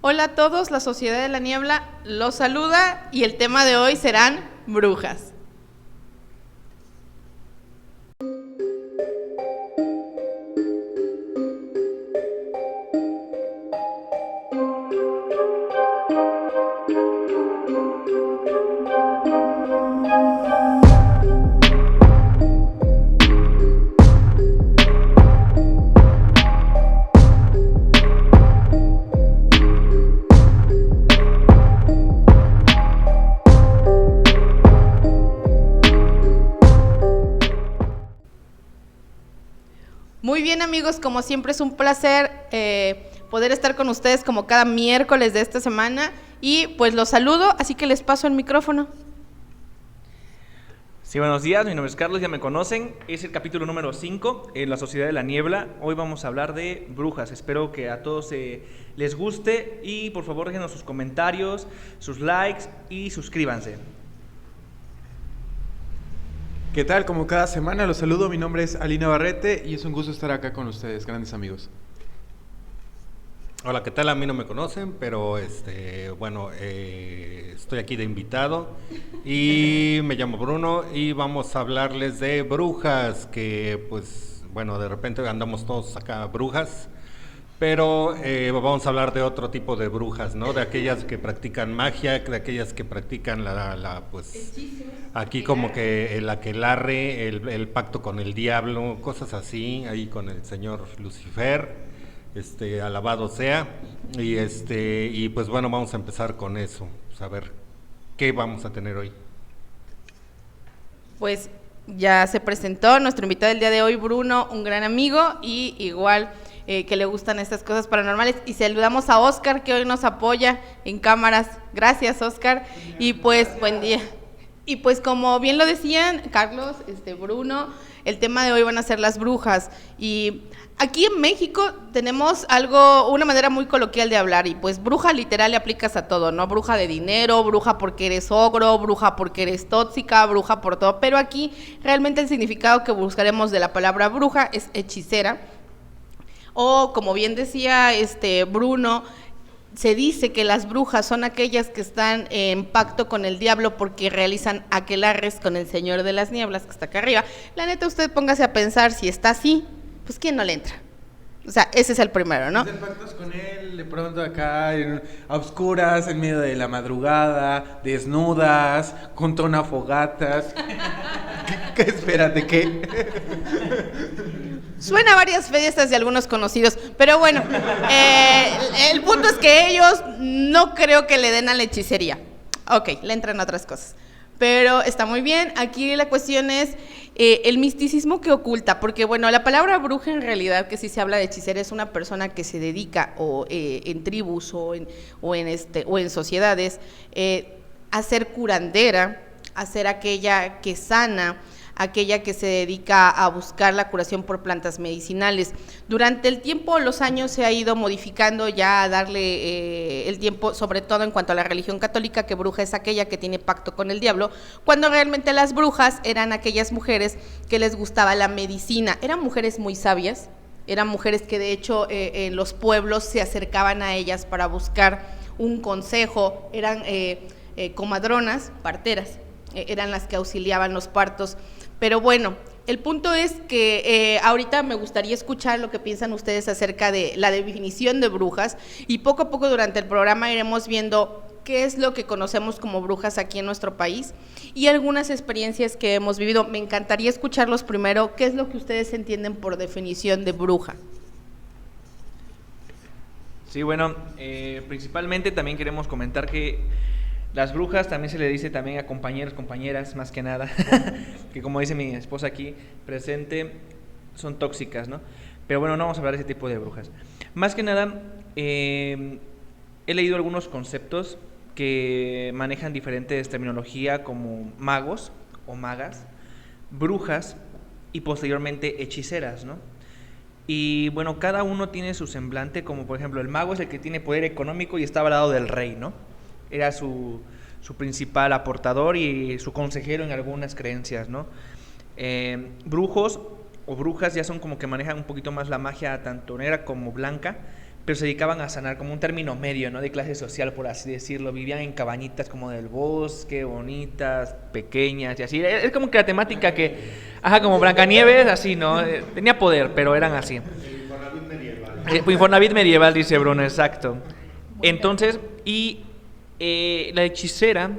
Hola a todos, la Sociedad de la Niebla los saluda y el tema de hoy serán brujas. Muy bien, amigos, como siempre es un placer poder estar con ustedes como cada miércoles de esta semana y pues los saludo, así que les paso el micrófono. Sí, buenos días, mi nombre es Carlos, ya me conocen, es el capítulo número 5 en la Sociedad de la Niebla. Hoy vamos a hablar de brujas, espero que a todos les guste y por favor déjenos sus comentarios, sus likes y suscríbanse. ¿Qué tal? Como cada semana los saludo, mi nombre es Alina Barrete y es un gusto estar acá con ustedes, grandes amigos. Hola, ¿qué tal? A mí no me conocen, pero estoy aquí de invitado y me llamo Bruno y vamos a hablarles de brujas, que pues bueno, de repente andamos todos acá brujas, pero vamos a hablar de otro tipo de brujas, ¿no? De aquellas que practican magia, de aquellas que practican pues aquí como que el aquelarre, el pacto con el diablo, cosas así, ahí con el señor Lucifer. Alabado sea, y pues bueno, vamos a empezar con eso, saber qué vamos a tener hoy. Pues ya se presentó nuestro invitado del día de hoy, Bruno, un gran amigo y igual que le gustan estas cosas paranormales, y saludamos a Oscar, que hoy nos apoya en cámaras. Gracias, Oscar, y pues buen día. Y pues como bien lo decían Carlos, Bruno, el tema de hoy van a ser las brujas. Y aquí en México tenemos una manera muy coloquial de hablar, y pues bruja literal le aplicas a todo, ¿no? Bruja de dinero, bruja porque eres ogro, bruja porque eres tóxica, bruja por todo. Pero aquí realmente el significado que buscaremos de la palabra bruja es hechicera. O como bien decía Bruno, se dice que las brujas son aquellas que están en pacto con el diablo porque realizan aquelarres con el Señor de las Nieblas, que está acá arriba. La neta, usted póngase a pensar, si está así, pues ¿quién no le entra? O sea, ese es el primero, ¿no? Hacer pactos con él, de pronto acá, a oscuras, en medio de la madrugada, desnudas, junto a una fogata. Espérate, ¿qué? Suena a varias fiestas de algunos conocidos, pero bueno, el punto es que ellos no creo que le den a la hechicería. Ok, le entran otras cosas, pero está muy bien. Aquí la cuestión es el misticismo que oculta, porque bueno, la palabra bruja en realidad, que si se habla de hechicera, es una persona que se dedica o en tribus o en sociedades a ser curandera, a ser aquella que sana, aquella que se dedica a buscar la curación por plantas medicinales. Durante el tiempo, los años, se ha ido modificando ya a darle el tiempo, sobre todo en cuanto a la religión católica, que bruja es aquella que tiene pacto con el diablo, cuando realmente las brujas eran aquellas mujeres que les gustaba la medicina. Eran mujeres muy sabias, eran mujeres que de hecho en los pueblos se acercaban a ellas para buscar un consejo, eran comadronas, parteras, eran las que auxiliaban los partos. Pero bueno, el punto es que ahorita me gustaría escuchar lo que piensan ustedes acerca de la definición de brujas, y poco a poco durante el programa iremos viendo qué es lo que conocemos como brujas aquí en nuestro país y algunas experiencias que hemos vivido. Me encantaría escucharlos primero. ¿Qué es lo que ustedes entienden por definición de bruja? Sí, bueno, principalmente también queremos comentar que las brujas también se le dice también a compañeros, compañeras, más que nada, que como dice mi esposa aquí presente, son tóxicas, ¿no? Pero bueno, no vamos a hablar de ese tipo de brujas. Más que nada, he leído algunos conceptos que manejan diferentes terminología, como magos o magas, brujas y posteriormente hechiceras, ¿no? Y bueno, cada uno tiene su semblante, como por ejemplo el mago es el que tiene poder económico y estaba al lado del rey, ¿no? Era su principal aportador y su consejero en algunas creencias, ¿no? Brujos o brujas ya son como que manejan un poquito más la magia, tanto negra como blanca, pero se dedicaban a sanar, como un término medio, ¿no? De clase social, por así decirlo. Vivían en cabañitas como del bosque, bonitas, pequeñas y así. Es como que la temática que, ajá, como Blancanieves, así, ¿no? Tenía poder, pero eran así. Infonavit medieval. Infonavit medieval, dice Bruno, exacto. Entonces, la hechicera,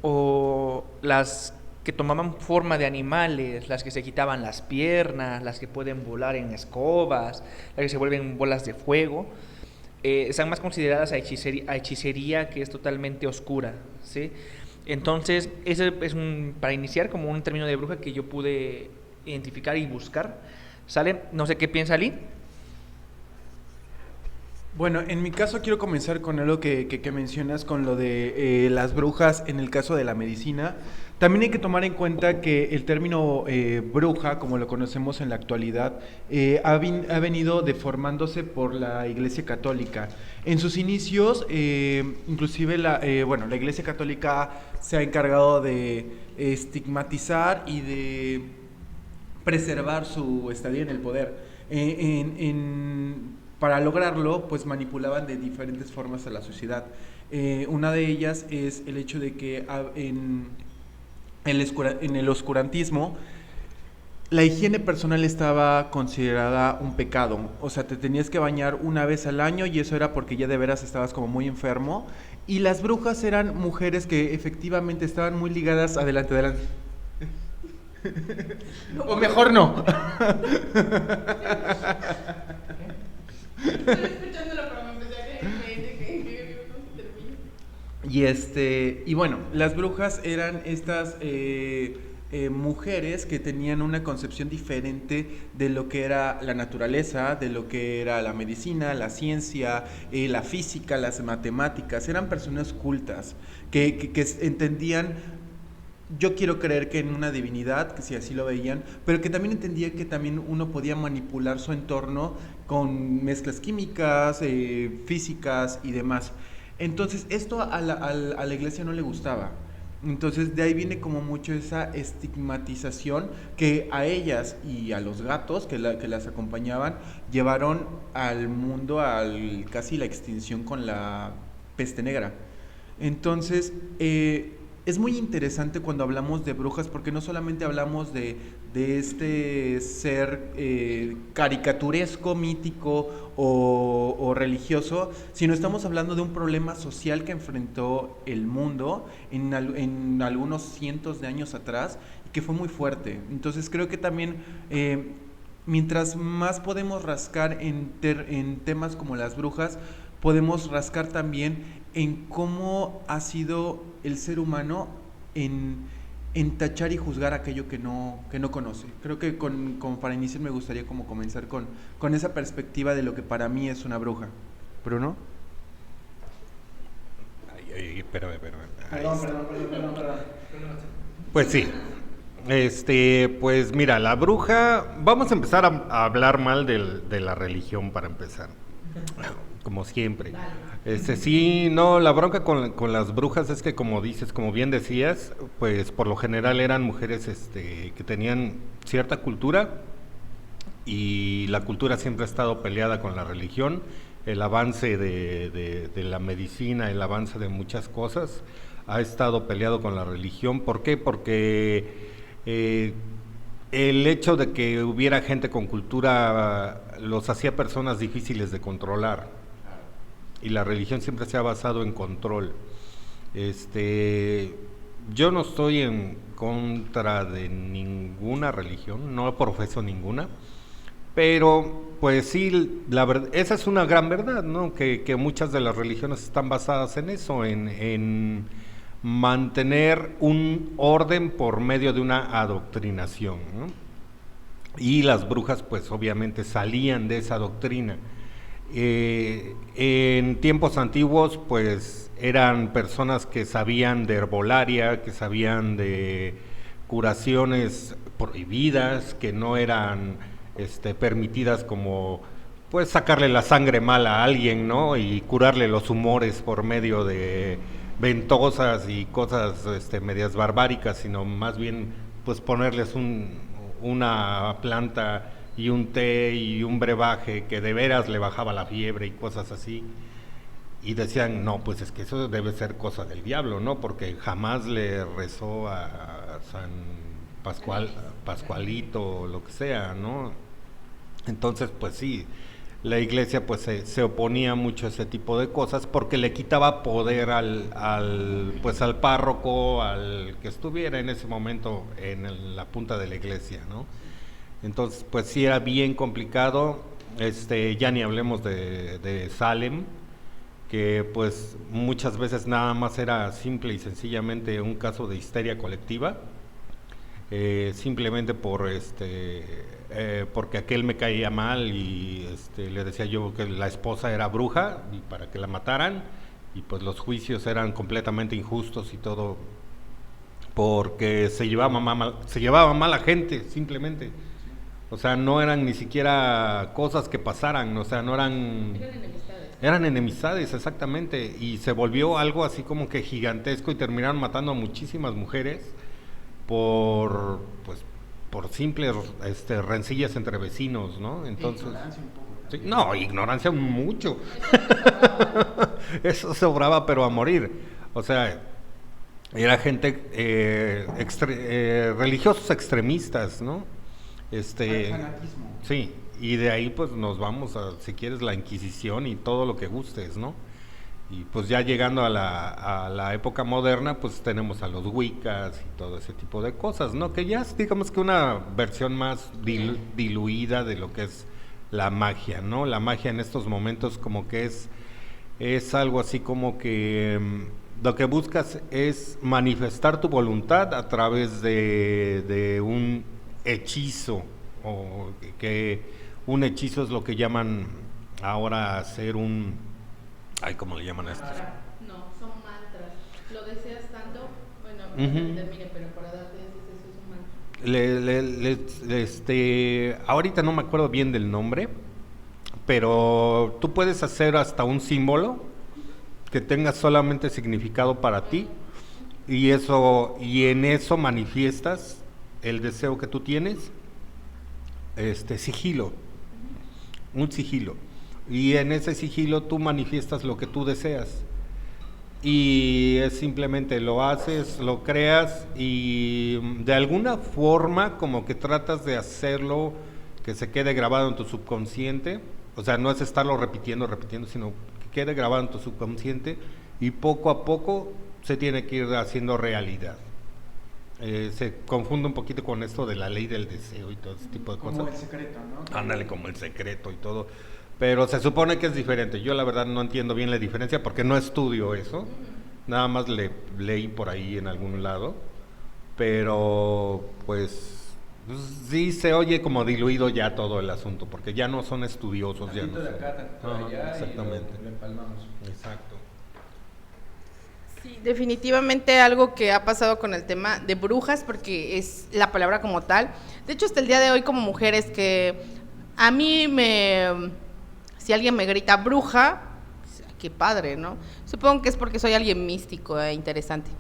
o las que tomaban forma de animales, las que se quitaban las piernas, las que pueden volar en escobas, las que se vuelven bolas de fuego, están más consideradas a hechicería que es totalmente oscura, ¿sí? Entonces, ese es para iniciar como un término de bruja que yo pude identificar y buscar, ¿sale? No sé qué piensa Lee. Bueno, en mi caso quiero comenzar con algo que mencionas, con lo de las brujas en el caso de la medicina. También hay que tomar en cuenta que el término bruja, como lo conocemos en la actualidad, ha venido deformándose por la Iglesia Católica. En sus inicios, inclusive la Iglesia Católica se ha encargado de estigmatizar y de preservar su estadía en el poder. Para lograrlo, pues manipulaban de diferentes formas a la sociedad. Una de ellas es el hecho de que en el oscurantismo la higiene personal estaba considerada un pecado. O sea, te tenías que bañar una vez al año y eso era porque ya de veras estabas como muy enfermo. Y las brujas eran mujeres que efectivamente estaban muy ligadas adelante. O mejor no. Estoy escuchándolo, pero me empecé a que no se termine. Y bueno, las brujas eran estas mujeres que tenían una concepción diferente de lo que era la naturaleza, de lo que era la medicina, la ciencia, la física, las matemáticas. Eran personas cultas que entendían. Yo quiero creer que en una divinidad, que si así lo veían, pero que también entendía que también uno podía manipular su entorno con mezclas químicas, físicas y demás. Entonces esto a la iglesia no le gustaba. Entonces de ahí viene como mucho esa estigmatización que a ellas y a los gatos que las acompañaban llevaron al mundo casi la extinción con la peste negra. Entonces es muy interesante cuando hablamos de brujas porque no solamente hablamos de este ser caricaturesco, mítico o religioso, sino estamos hablando de un problema social que enfrentó el mundo en algunos cientos de años atrás y que fue muy fuerte. Entonces creo que también mientras más podemos rascar en temas como las brujas, podemos rascar también en cómo ha sido el ser humano en tachar y juzgar aquello que no conoce. Creo que como para iniciar me gustaría como comenzar con esa perspectiva de lo que para mí es una bruja. ¿Bruno? Espérame. Perdón. Pues sí. Pues mira, la bruja, vamos a empezar a hablar mal de la religión para empezar, como siempre. Sí, no, la bronca con las brujas es que como dices, como bien decías, pues por lo general eran mujeres que tenían cierta cultura y la cultura siempre ha estado peleada con la religión. El avance de la medicina, el avance de muchas cosas ha estado peleado con la religión. ¿Por qué? Porque el hecho de que hubiera gente con cultura los hacía personas difíciles de controlar y la religión siempre se ha basado en control. Yo no estoy en contra de ninguna religión, no profeso ninguna, pero pues sí, esa es una gran verdad, ¿no? Que muchas de las religiones están basadas en eso, en mantener un orden por medio de una adoctrinación, ¿no? Y las brujas pues obviamente salían de esa doctrina. En tiempos antiguos pues eran personas que sabían de herbolaria, que sabían de curaciones prohibidas, que no eran permitidas, como pues sacarle la sangre mala a alguien, ¿no? Y curarle los humores por medio de ventosas y cosas medias barbáricas, sino más bien pues ponerles una planta y un té y un brebaje que de veras le bajaba la fiebre y cosas así. Y decían, no, pues es que eso debe ser cosa del diablo, ¿no? Porque jamás le rezó a San Pascualito o lo que sea, ¿no? Entonces, pues sí, la iglesia pues se oponía mucho a ese tipo de cosas porque le quitaba poder al párroco, al que estuviera en ese momento en la punta de la iglesia, ¿no? Entonces, pues sí era bien complicado. Ya ni hablemos de Salem, que pues muchas veces nada más era simple y sencillamente un caso de histeria colectiva, simplemente porque aquel me caía mal y le decía yo que la esposa era bruja y para que la mataran, y pues los juicios eran completamente injustos y todo porque se llevaba mal a gente, simplemente. O sea, no eran ni siquiera cosas que pasaran, o sea, no eran... Eran enemistades, exactamente, y se volvió algo así como que gigantesco y terminaron matando a muchísimas mujeres por simples rencillas entre vecinos, ¿no? Entonces, ignorancia un poco. Sí, no, ignorancia mucho. Eso sobraba, pero a morir. O sea, era gente religiosos extremistas, ¿no? Fanatismo. Sí, y de ahí pues nos vamos a, si quieres, la Inquisición y todo lo que gustes, ¿no? Y pues ya llegando a la época moderna, pues tenemos a los Wiccas y todo ese tipo de cosas, ¿no? Que ya es, digamos que una versión más diluida de lo que es la magia, ¿no? La magia en estos momentos como que es algo así como que lo que buscas es manifestar tu voluntad a través de un hechizo, o que un hechizo es lo que llaman ahora hacer ¿cómo le llaman a esto? No, son mantras. Lo deseas tanto, bueno, termine, pero para darte eso es un mantra. Ahorita no me acuerdo bien del nombre, pero tú puedes hacer hasta un símbolo que tenga solamente significado para ti, y en eso manifiestas el deseo que tú tienes, sigilo, un sigilo, y en ese sigilo tú manifiestas lo que tú deseas, y es simplemente lo haces, lo creas, y de alguna forma como que tratas de hacerlo que se quede grabado en tu subconsciente. O sea, no es estarlo repitiendo, sino que quede grabado en tu subconsciente, y poco a poco se tiene que ir haciendo realidad. Se confunde un poquito con esto de la ley del deseo y todo ese tipo de cosas. Como el secreto, ¿no? Ándale, como el secreto y todo. Pero se supone que es diferente. Yo la verdad no entiendo bien la diferencia porque no estudio eso. Nada más leí por ahí en algún lado. Pero sí se oye como diluido ya todo el asunto, porque ya no son estudiosos. Ya no de son. acá, de allá, exactamente. y lo empalmamos. Exacto. Sí, definitivamente algo que ha pasado con el tema de brujas, porque es la palabra como tal. De hecho, hasta el día de hoy, como mujeres, que a mí si alguien me grita bruja, qué padre, ¿no? Supongo que es porque soy alguien místico e interesante,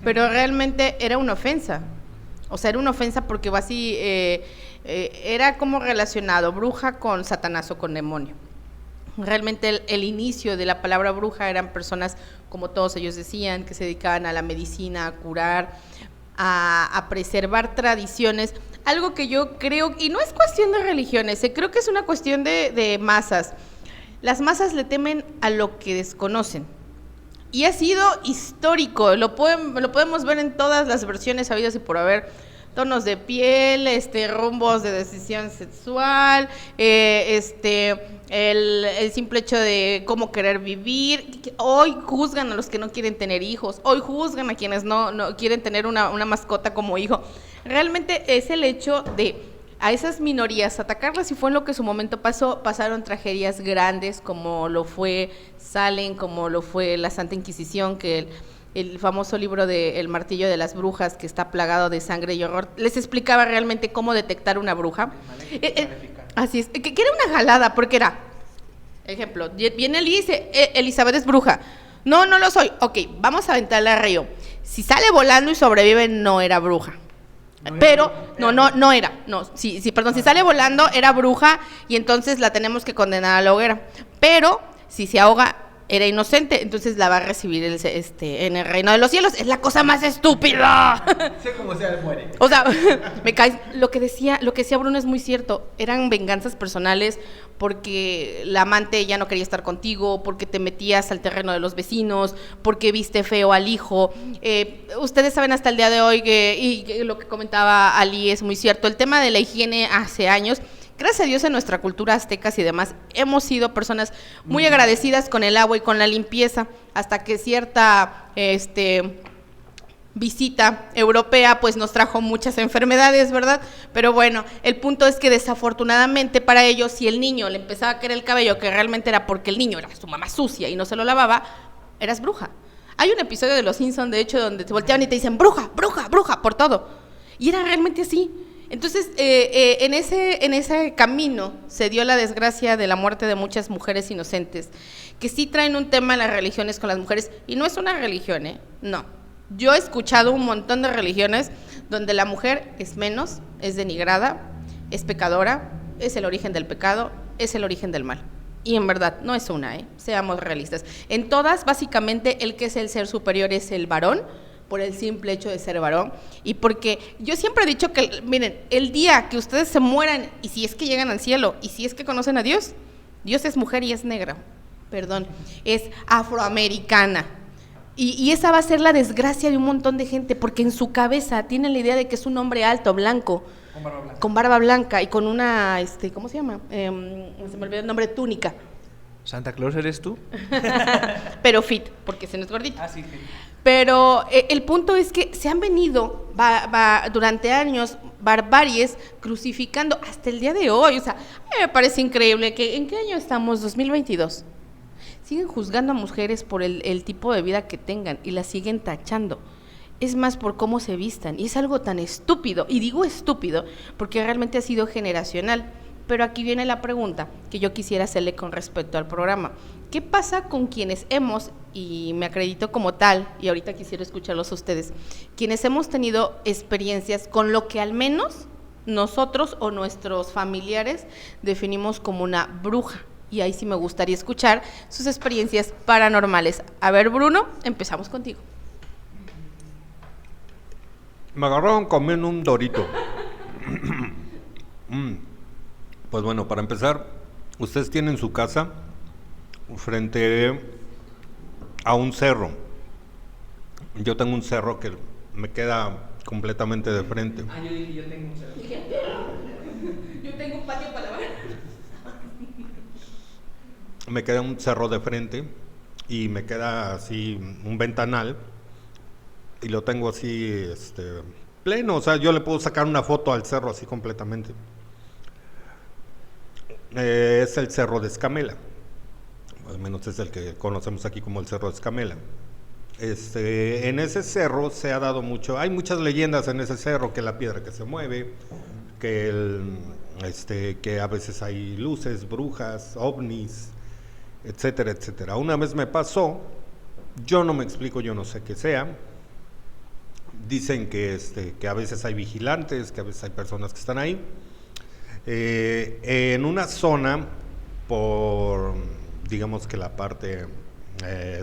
pero realmente era una ofensa. O sea, era una ofensa porque así era como relacionado bruja con Satanás o con demonio. Realmente el inicio de la palabra bruja eran personas, como todos ellos decían, que se dedicaban a la medicina, a curar, a preservar tradiciones, algo que yo creo, y no es cuestión de religiones, creo que es una cuestión de masas. Las masas le temen a lo que desconocen, y ha sido histórico, lo podemos ver en todas las versiones habidas y por haber, tonos de piel, rumbos de decisión sexual, el simple hecho de cómo querer vivir. Hoy juzgan a los que no quieren tener hijos, hoy juzgan a quienes no quieren tener una mascota como hijo. Realmente es el hecho de a esas minorías atacarlas, y fue en lo que en su momento pasaron tragedias grandes, como lo fue Salem, como lo fue la Santa Inquisición, que el famoso libro de El martillo de las brujas, que está plagado de sangre y horror, les explicaba realmente cómo detectar una bruja. Así es, que era una jalada, porque era, ejemplo, viene él y dice, Elizabeth es bruja. No lo soy. Ok, vamos a aventarla al río. Si sale volando y sobrevive, no era bruja. Pero, no era, perdón, si sale volando era bruja y entonces la tenemos que condenar a la hoguera. Pero, si se ahoga, era inocente, entonces la va a recibir en el reino de los cielos. Es la cosa más estúpida. Sé cómo sea, muere. O sea, me caes. Lo que decía Bruno es muy cierto. Eran venganzas personales porque la amante ya no quería estar contigo, porque te metías al terreno de los vecinos, porque viste feo al hijo. Ustedes saben hasta el día de hoy que lo que comentaba Ali es muy cierto. El tema de la higiene hace años. Gracias a Dios en nuestra cultura aztecas y demás, hemos sido personas muy agradecidas con el agua y con la limpieza, hasta que cierta visita europea pues nos trajo muchas enfermedades, ¿verdad? Pero bueno, el punto es que desafortunadamente para ellos, si el niño le empezaba a caer el cabello, que realmente era porque el niño era su mamá sucia y no se lo lavaba, eras bruja. Hay un episodio de Los Simpson, de hecho, donde te volteaban y te dicen bruja, bruja, bruja, por todo. Y era realmente así. Entonces, en ese camino se dio la desgracia de la muerte de muchas mujeres inocentes, que sí traen un tema en las religiones con las mujeres, y no es una religión, no. Yo he escuchado un montón de religiones donde la mujer es menos, es denigrada, es pecadora, es el origen del pecado, es el origen del mal. Y en verdad, no es una, seamos realistas. En todas, básicamente, el que es el ser superior es el varón, por el simple hecho de ser varón, y porque yo siempre he dicho que, miren, el día que ustedes se mueran, y si es que llegan al cielo, y si es que conocen a Dios, Dios es mujer y es negra, es afroamericana, y esa va a ser la desgracia de un montón de gente, porque en su cabeza tienen la idea de que es un hombre alto, blanco, con barba blanca, y con una, ¿cómo se llama? Se me olvidó el nombre, túnica. ¿Santa Claus eres tú? Pero fit, porque se nos es gordito. Sí. Pero el punto es que se han venido durante años barbaries crucificando hasta el día de hoy. O sea, me parece increíble que ¿en qué año estamos? 2022. Siguen juzgando a mujeres por el tipo de vida que tengan y las siguen tachando. Es más por cómo se vistan. Y es algo tan estúpido. Y digo estúpido porque realmente ha sido generacional. Pero aquí viene la pregunta que yo quisiera hacerle con respecto al programa. ¿Qué pasa con quienes hemos, y me acredito como tal, y ahorita quisiera escucharlos a ustedes, quienes hemos tenido experiencias con lo que al menos nosotros o nuestros familiares definimos como una bruja? Y ahí sí me gustaría escuchar sus experiencias paranormales. A ver, Bruno, empezamos contigo. Me agarraron comiendo un dorito. Pues bueno, para empezar, ustedes tienen su casa frente a un cerro. Yo tengo un cerro que me queda completamente de frente. Yo dije, yo tengo un cerro. Yo tengo un patio para lavar. Me queda un cerro de frente y me queda así un ventanal y lo tengo así pleno, o sea, yo le puedo sacar una foto al cerro así completamente. Es el Cerro de Escamela, al menos es el que conocemos aquí como el Cerro de Escamela. En ese cerro se ha dado mucho, hay muchas leyendas en ese cerro, que la piedra que se mueve, que que a veces hay luces, brujas, ovnis, etcétera, etcétera. Una vez me pasó, yo no me explico, yo no sé qué sea. Dicen que a veces hay vigilantes, que a veces hay personas que están ahí. En una zona, por digamos que la parte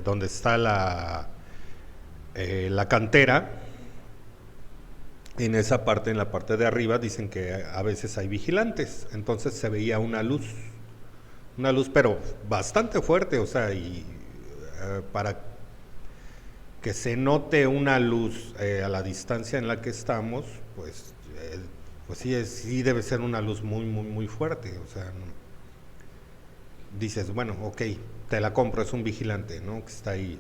donde está la cantera, en esa parte, en la parte de arriba, dicen que a veces hay vigilantes. Entonces se veía una luz pero bastante fuerte, o sea, y para que se note una luz a la distancia en la que estamos, pues sí debe ser una luz muy, muy, muy fuerte. O sea, dices, bueno, ok, te la compro, es un vigilante, ¿no?, que está ahí.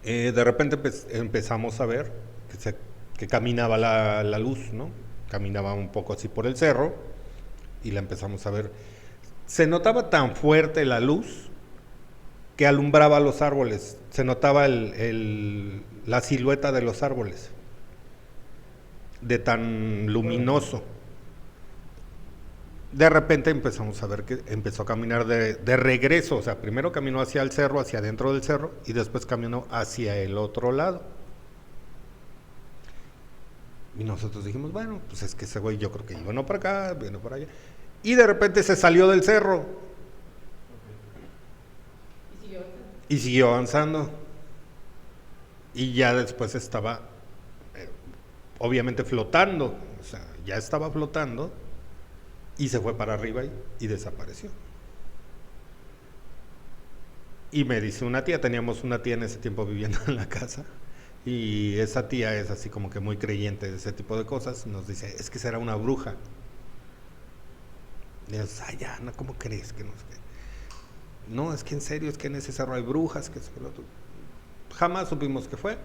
De repente empezamos a ver que caminaba la luz, ¿no? Caminaba un poco así por el cerro y la empezamos a ver. Se notaba tan fuerte la luz que alumbraba los árboles, se notaba la silueta de los árboles, de tan luminoso. De repente empezamos a ver que empezó a caminar de regreso, o sea, primero caminó hacia el cerro, hacia adentro del cerro, y después caminó hacia el otro lado. Y nosotros dijimos, bueno, pues es que ese güey yo creo que iba no para acá, vino para allá. Y de repente se salió del cerro. Y siguió avanzando. Y ya después estaba, obviamente flotando, o sea, ya estaba flotando y se fue para arriba y desapareció. Y me dice una tía, teníamos una tía en ese tiempo viviendo en la casa, y esa tía es así como que muy creyente de ese tipo de cosas, nos dice, es que será una bruja. Y yo, ay, ya, no, ¿cómo crees que no sé qué? No, es que en serio, es que en ese cerro hay brujas, que eso, que lo otro. Jamás supimos qué fue.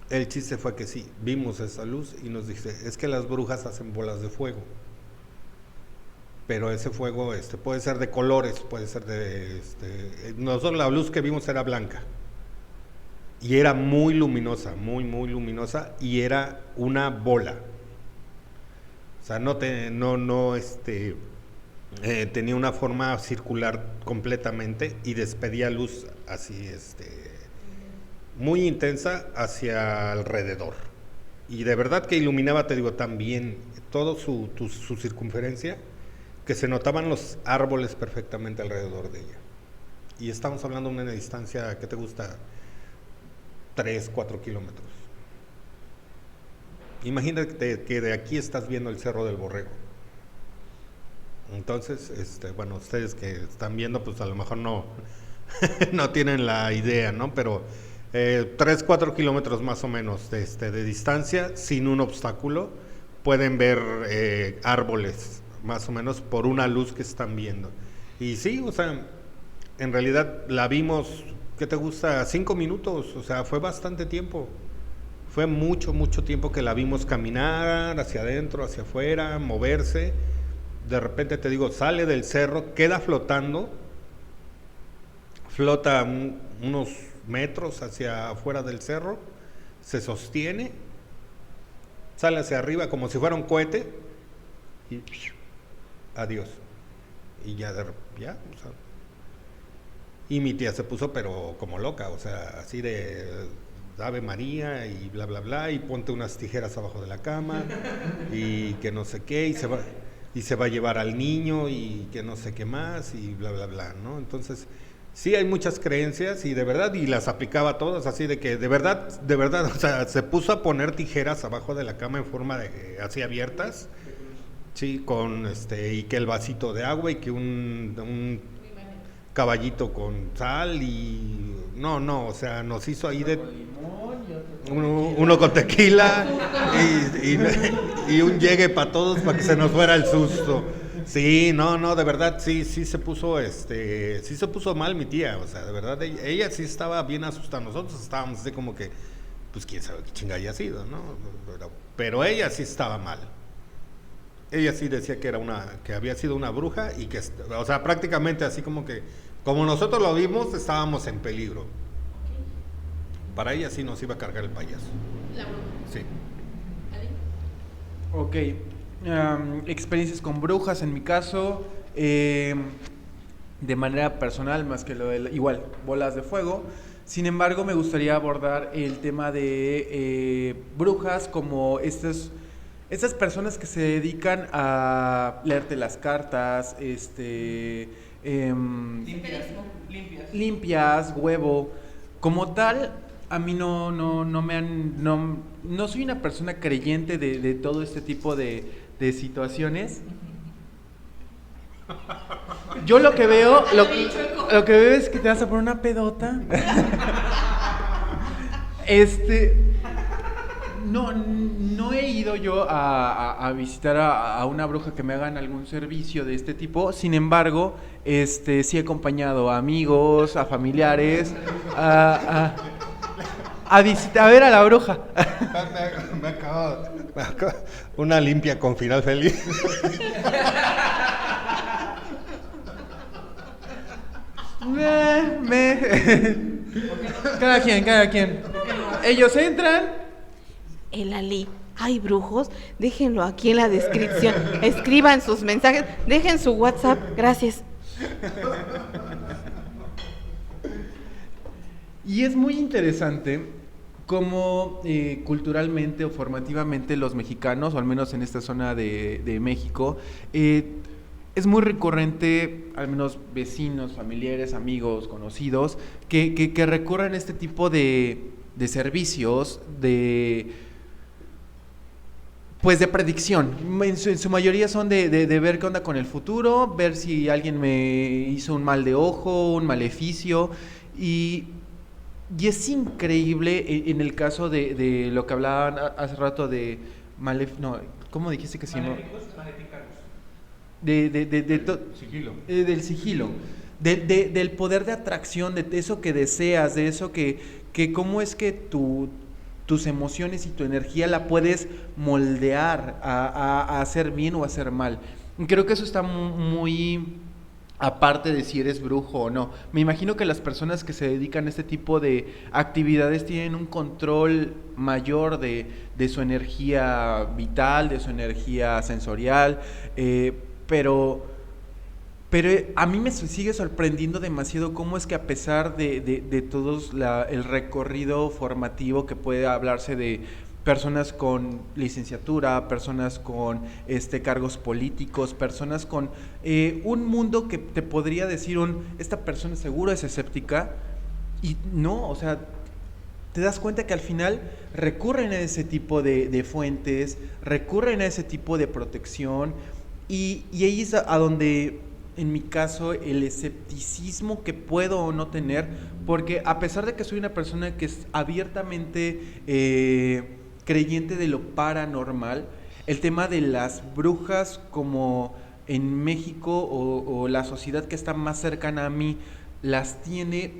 El chiste fue que sí, vimos esa luz y nos dice, es que las brujas hacen bolas de fuego. Pero ese fuego puede ser de colores, puede ser de... nosotros la luz que vimos era blanca. Y era muy luminosa, muy, muy luminosa, y era una bola. O sea, tenía una forma circular completamente y despedía luz así, muy intensa hacia alrededor. Y de verdad que iluminaba, te digo, tan bien todo su circunferencia, que se notaban los árboles perfectamente alrededor de ella. Y estamos hablando de una distancia, ¿qué te gusta? 3, 4 kilómetros. Imagínate que de aquí estás viendo el Cerro del Borrego. Entonces, bueno, ustedes que están viendo, pues a lo mejor no, no tienen la idea, ¿no? Pero 3, 4 kilómetros más o menos de distancia, sin un obstáculo, pueden ver árboles, más o menos, por una luz que están viendo. Y sí, o sea, en realidad la vimos, ¿qué te gusta? 5 minutos, o sea, fue bastante tiempo. Fue mucho, mucho tiempo que la vimos caminar hacia adentro, hacia afuera, moverse. De repente, te digo, sale del cerro, queda flotando, flota unos metros hacia afuera del cerro, se sostiene, sale hacia arriba como si fuera un cohete y adiós. Y ya, o sea, y mi tía se puso pero como loca, o sea, así de Ave María y bla bla bla, y ponte unas tijeras abajo de la cama y que no sé qué, y se va a llevar al niño y que no sé qué más y bla bla bla, ¿no? Entonces sí hay muchas creencias y de verdad, y las aplicaba todas, así de que de verdad, o sea, se puso a poner tijeras abajo de la cama en forma de así abiertas, sí, con y que el vasito de agua y que un caballito con sal y no, o sea, nos hizo ahí de uno con tequila y un llegue para todos para que se nos fuera el susto. Sí, no, de verdad, sí se puso, sí se puso mal mi tía, o sea, de verdad, ella sí estaba bien asustada, nosotros estábamos así como que, pues quién sabe qué chinga haya sido, ¿no? Pero ella sí estaba mal. Ella sí decía que había sido una bruja y que, o sea, prácticamente así como que, como nosotros lo vimos, estábamos en peligro. Para ella sí nos iba a cargar el payaso. La bruja. Sí. Ok. Experiencias con brujas en mi caso, de manera personal, más que lo de igual, bolas de fuego. Sin embargo, me gustaría abordar el tema de brujas como estas personas que se dedican a leerte las cartas, limpias, huevo. Como tal, a mí no soy una persona creyente de todo este tipo de situaciones. Yo lo que veo es que te vas a poner una pedota. No he ido yo a visitar a una bruja que me hagan algún servicio de este tipo. Sin embargo, sí he acompañado a amigos, a familiares, a visitar, a ver a la bruja. Me acabo una limpia con final feliz. Cada quien. Ellos entran. El Ali, hay brujos, déjenlo aquí en la descripción, escriban sus mensajes, dejen su WhatsApp, gracias. Y es muy interesante cómo culturalmente o formativamente los mexicanos, o al menos en esta zona de México, es muy recurrente, al menos vecinos, familiares, amigos, conocidos, que recurren a este tipo de servicios, pues de predicción. En su mayoría son de ver qué onda con el futuro, ver si alguien me hizo un mal de ojo, un maleficio, y es increíble en el caso de lo que hablaban hace rato de no, ¿cómo dijiste que se llama? Sigilo. Del sigilo, del poder de atracción, de eso que deseas, de eso que cómo es que tus emociones y tu energía la puedes moldear a hacer bien o a hacer mal. Creo que eso está muy aparte de si eres brujo o no. Me imagino que las personas que se dedican a este tipo de actividades tienen un control mayor de su energía vital, de su energía sensorial, pero a mí me sigue sorprendiendo demasiado cómo es que a pesar de todos el recorrido formativo que puede hablarse de personas con licenciatura, personas con cargos políticos, personas con un mundo que te podría decir esta persona seguro es escéptica, y no, o sea, te das cuenta que al final recurren a ese tipo de fuentes, recurren a ese tipo de protección, y ahí es a donde, en mi caso, el escepticismo que puedo o no tener, porque a pesar de que soy una persona que es abiertamente creyente de lo paranormal, el tema de las brujas, como en México o la sociedad que está más cercana a mí las tiene,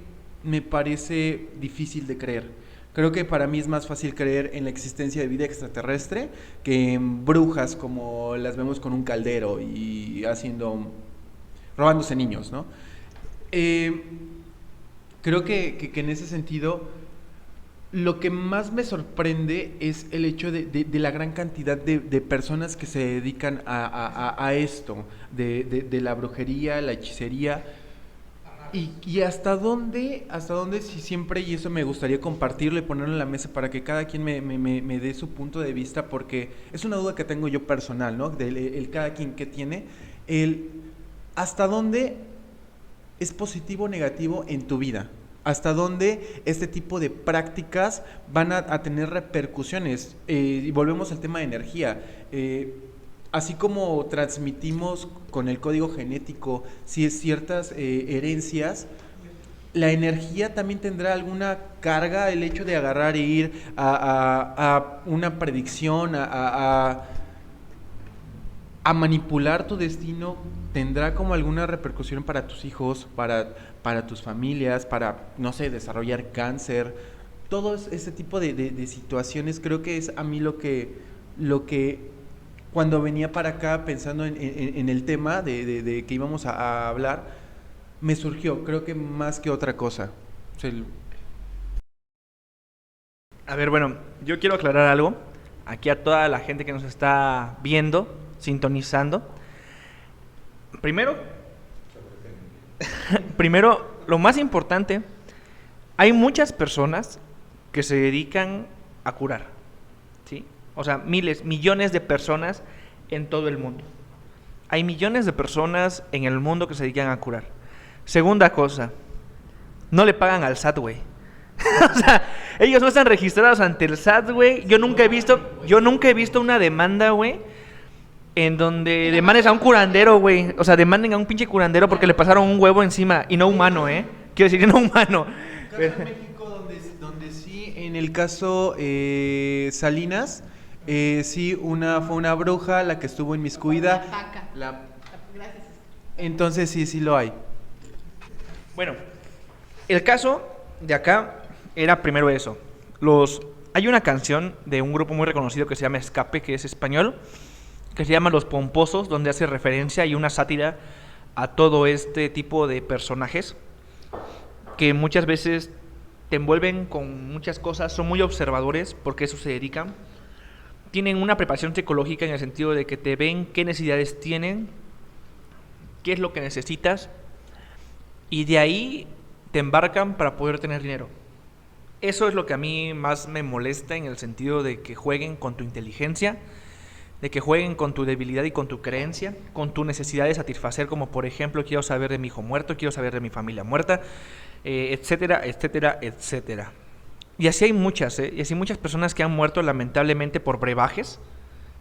me parece difícil de creer. Creo que para mí es más fácil creer en la existencia de vida extraterrestre que en brujas como las vemos con un caldero y robándose niños, ¿no? Creo que en ese sentido lo que más me sorprende es el hecho de la gran cantidad de personas que se dedican a esto, de la brujería, la hechicería. Y hasta dónde, si siempre, y eso me gustaría compartirlo y ponerlo en la mesa para que cada quien me dé su punto de vista, porque es una duda que tengo yo personal, ¿no? El cada quien que tiene, hasta dónde es positivo o negativo en tu vida, hasta dónde este tipo de prácticas van a tener repercusiones, y volvemos al tema de energía. Así como transmitimos con el código genético ciertas herencias, la energía también tendrá alguna carga, el hecho de agarrar e ir a una predicción, a manipular tu destino, tendrá como alguna repercusión para tus hijos, para tus familias, para, no sé, desarrollar cáncer. Todo ese tipo de situaciones creo que es a mí lo que cuando venía para acá pensando en el tema de que íbamos a hablar, me surgió, creo que más que otra cosa. A ver, bueno, yo quiero aclarar algo aquí a toda la gente que nos está viendo, sintonizando. Primero, lo más importante, hay muchas personas que se dedican a curar, ¿sí? O sea, miles, millones de personas en todo el mundo. Hay millones de personas en el mundo que se dedican a curar. Segunda cosa, no le pagan al SAT, güey. O sea, ellos no están registrados ante el SAT, güey. Yo nunca he visto una demanda, güey, en donde demandes a un curandero, güey. O sea, demanden a un pinche curandero porque le pasaron un huevo encima. Y no humano, Quiero decir, no humano. Caso en México donde sí, en el caso Salinas, sí, fue una bruja la que estuvo inmiscuida. Gracias. Entonces sí lo hay. Bueno, el caso de acá era primero eso. Hay una canción de un grupo muy reconocido que se llama Escape, que es español, que se llama Los Pomposos, donde hace referencia y una sátira a todo este tipo de personajes que muchas veces te envuelven con muchas cosas, son muy observadores porque eso se dedican. Tienen una preparación psicológica en el sentido de que te ven qué necesidades tienen, qué es lo que necesitas, y de ahí te embarcan para poder tener dinero. Eso es lo que a mí más me molesta, en el sentido de que jueguen con tu inteligencia, de que jueguen con tu debilidad y con tu creencia, con tu necesidad de satisfacer, como por ejemplo, quiero saber de mi hijo muerto, quiero saber de mi familia muerta, etcétera, etcétera, etcétera. Y así hay muchas, y así muchas personas que han muerto lamentablemente por brebajes,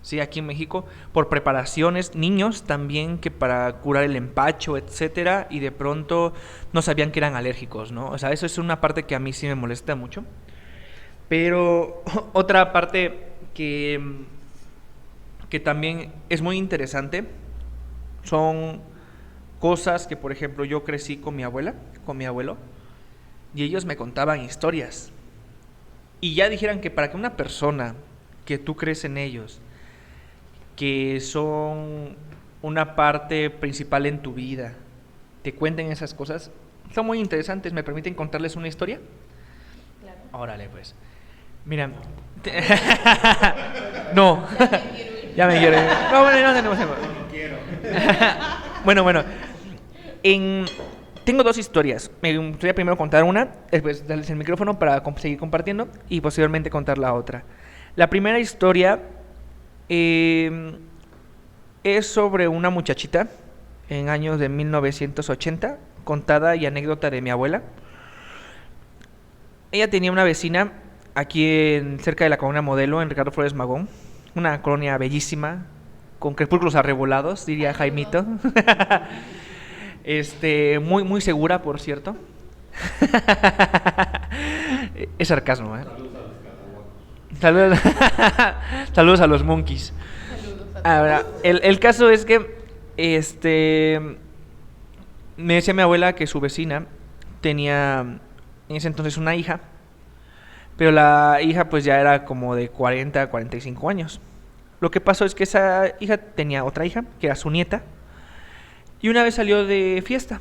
¿sí? Aquí en México, por preparaciones, niños también que para curar el empacho, etcétera, y de pronto no sabían que eran alérgicos, ¿no? O sea, eso es una parte que a mí sí me molesta mucho. Pero otra parte que también es muy interesante son cosas que, por ejemplo, yo crecí con mi abuela, con mi abuelo, y ellos me contaban historias. Y ya dijeran que para que una persona que tú crees en ellos, que son una parte principal en tu vida, te cuenten esas cosas, son muy interesantes. ¿Me permiten contarles una historia? Claro. Órale, pues. Mira. No. Ya me quiero ir. No, bueno, no tenemos tiempo. Bueno. Tengo dos historias. Me gustaría primero contar una, después darles el micrófono para seguir compartiendo y posteriormente contar la otra. La primera historia es sobre una muchachita en años de 1980, contada y anécdota de mi abuela. Ella tenía una vecina aquí cerca de la colonia Modelo, en Ricardo Flores Magón, una colonia bellísima, con crepúsculos arrebolados, diría Jaimito. Muy segura, por cierto. Es sarcasmo, ¿eh? Saludos a los monkeys. Ahora, el caso es que me decía mi abuela que su vecina tenía en ese entonces una hija, pero la hija pues ya era como de 40, 45 años. Lo que pasó es que esa hija tenía otra hija, que era su nieta, y una vez salieron de fiesta,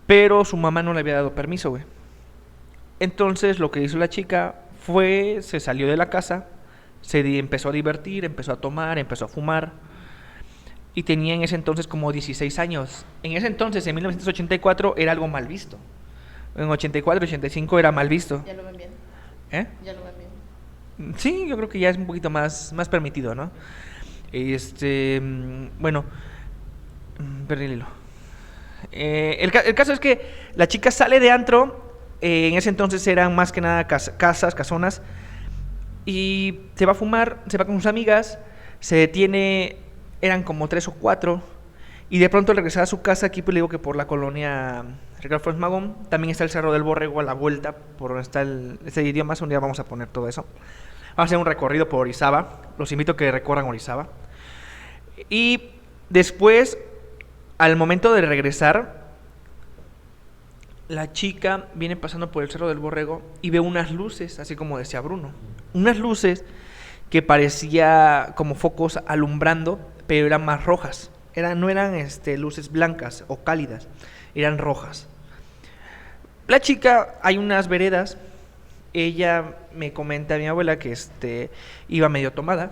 pero su mamá no le había dado permiso, güey. Entonces lo que hizo la chica fue, se salió de la casa, empezó a divertir, empezó a tomar, empezó a fumar, y tenía en ese entonces como 16 años. En ese entonces, en 1984, era algo mal visto. En 84, 85 era mal visto. ¿Ya lo ven bien? ¿Eh? ¿Ya lo ven bien? Sí, yo creo que ya es un poquito más permitido, ¿no? Bueno, perdí el hilo. El caso es que la chica sale de antro. En ese entonces eran más que nada casonas, y se va a fumar, se va con sus amigas, se detiene, eran como 3 o 4, y de pronto al regresar a su casa, aquí pues le digo que por la colonia Ricardo Flores Magón, también está el Cerro del Borrego a la vuelta, por donde está este idioma. Un día vamos a poner todo eso. Vamos a hacer un recorrido por Orizaba, los invito a que recorran Orizaba. Y después, al momento de regresar, la chica viene pasando por el Cerro del Borrego y ve unas luces, así como decía Bruno. Unas luces que parecía como focos alumbrando, pero eran más rojas. No eran luces blancas o cálidas, eran rojas. La chica, hay unas veredas, ella me comenta a mi abuela que iba medio tomada,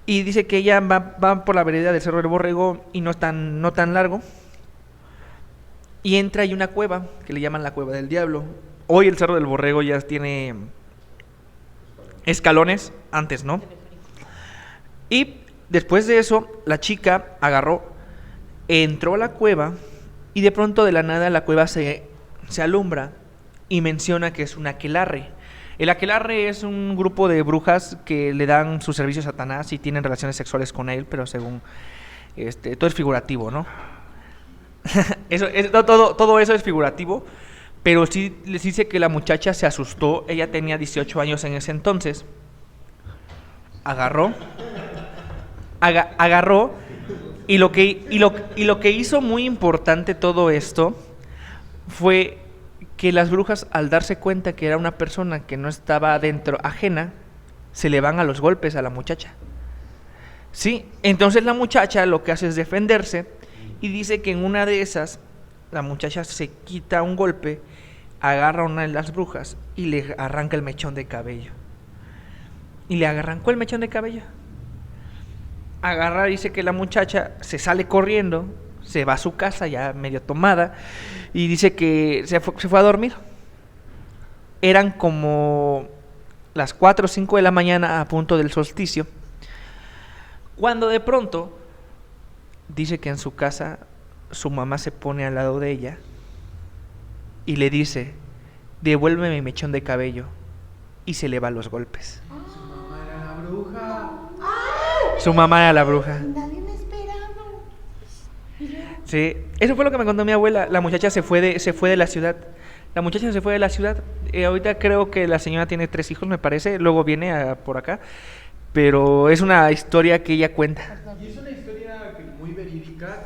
y dice que ella va por la vereda del Cerro del Borrego y no tan largo, y entra y una cueva que le llaman la Cueva del Diablo. Hoy el Cerro del Borrego ya tiene escalones, antes no. Y después de eso, la chica entró a la cueva, y de pronto de la nada la cueva se alumbra y menciona que es un aquelarre. El aquelarre es un grupo de brujas que le dan su servicio a Satanás y tienen relaciones sexuales con él, pero según todo es figurativo, ¿no? Todo eso es figurativo, pero sí les dice que la muchacha se asustó. Ella tenía 18 años en ese entonces. Agarró y lo que hizo muy importante todo esto fue que las brujas, al darse cuenta que era una persona que no estaba dentro, ajena, se le van a los golpes a la muchacha. Sí, entonces la muchacha lo que hace es defenderse, y dice que en una de esas la muchacha se quita un golpe, agarra a una de las brujas y le arranca el mechón de cabello. Y le arrancó el mechón de cabello. Dice que la muchacha se sale corriendo, se va a su casa ya medio tomada y dice que se fue a dormir. Eran como las 4 o 5 de la mañana a punto del solsticio, cuando de pronto dice que en su casa su mamá se pone al lado de ella y le dice: devuélveme mi mechón de cabello, y se le va los golpes. Su mamá era la bruja. Su mamá era la bruja. Nadie me esperaba. Sí, eso fue lo que me contó mi abuela. La muchacha se fue de la ciudad. La muchacha se fue de la ciudad. Ahorita creo que la señora tiene 3 hijos, me parece. Luego viene por acá. Pero es una historia que ella cuenta. Y es una historia muy verídica,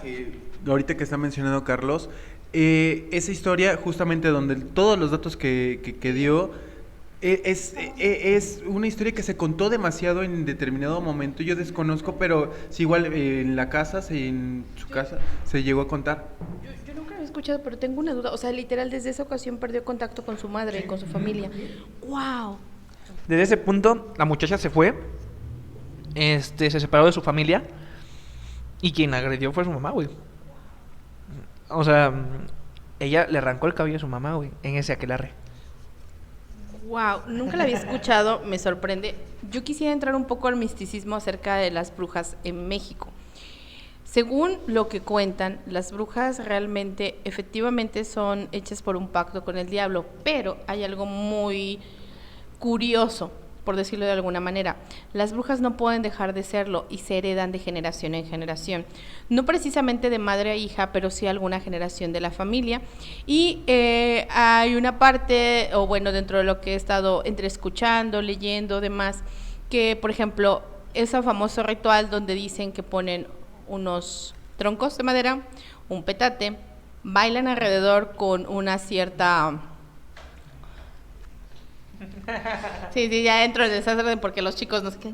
ahorita que está mencionando Carlos, esa historia justamente donde todos los datos que dio, es una historia que se contó demasiado en determinado momento. Yo desconozco, pero sí, igual en la casa, en su casa, se llegó a contar. Yo nunca lo he escuchado, pero tengo una duda. O sea, literal, desde esa ocasión perdió contacto con su madre y con su familia. ¡Wow! Desde ese punto, la muchacha se fue. Se separó de su familia. Y quien la agredió fue su mamá, güey. O sea, ella le arrancó el cabello a su mamá, güey, en ese aquelarre. Wow, nunca la había escuchado, me sorprende. Yo quisiera entrar un poco al misticismo acerca de las brujas en México. Según lo que cuentan, las brujas realmente, efectivamente son hechas por un pacto con el diablo, pero hay algo muy curioso, por decirlo de alguna manera. Las brujas no pueden dejar de serlo y se heredan de generación en generación. No precisamente de madre a hija, pero sí alguna generación de la familia. Y hay una parte, o bueno, dentro de lo que he estado entre escuchando, leyendo, demás, que por ejemplo, ese famoso ritual donde dicen que ponen unos troncos de madera, un petate, bailan alrededor con una cierta... Sí, ya entro en el desastre porque los chicos no sé qué,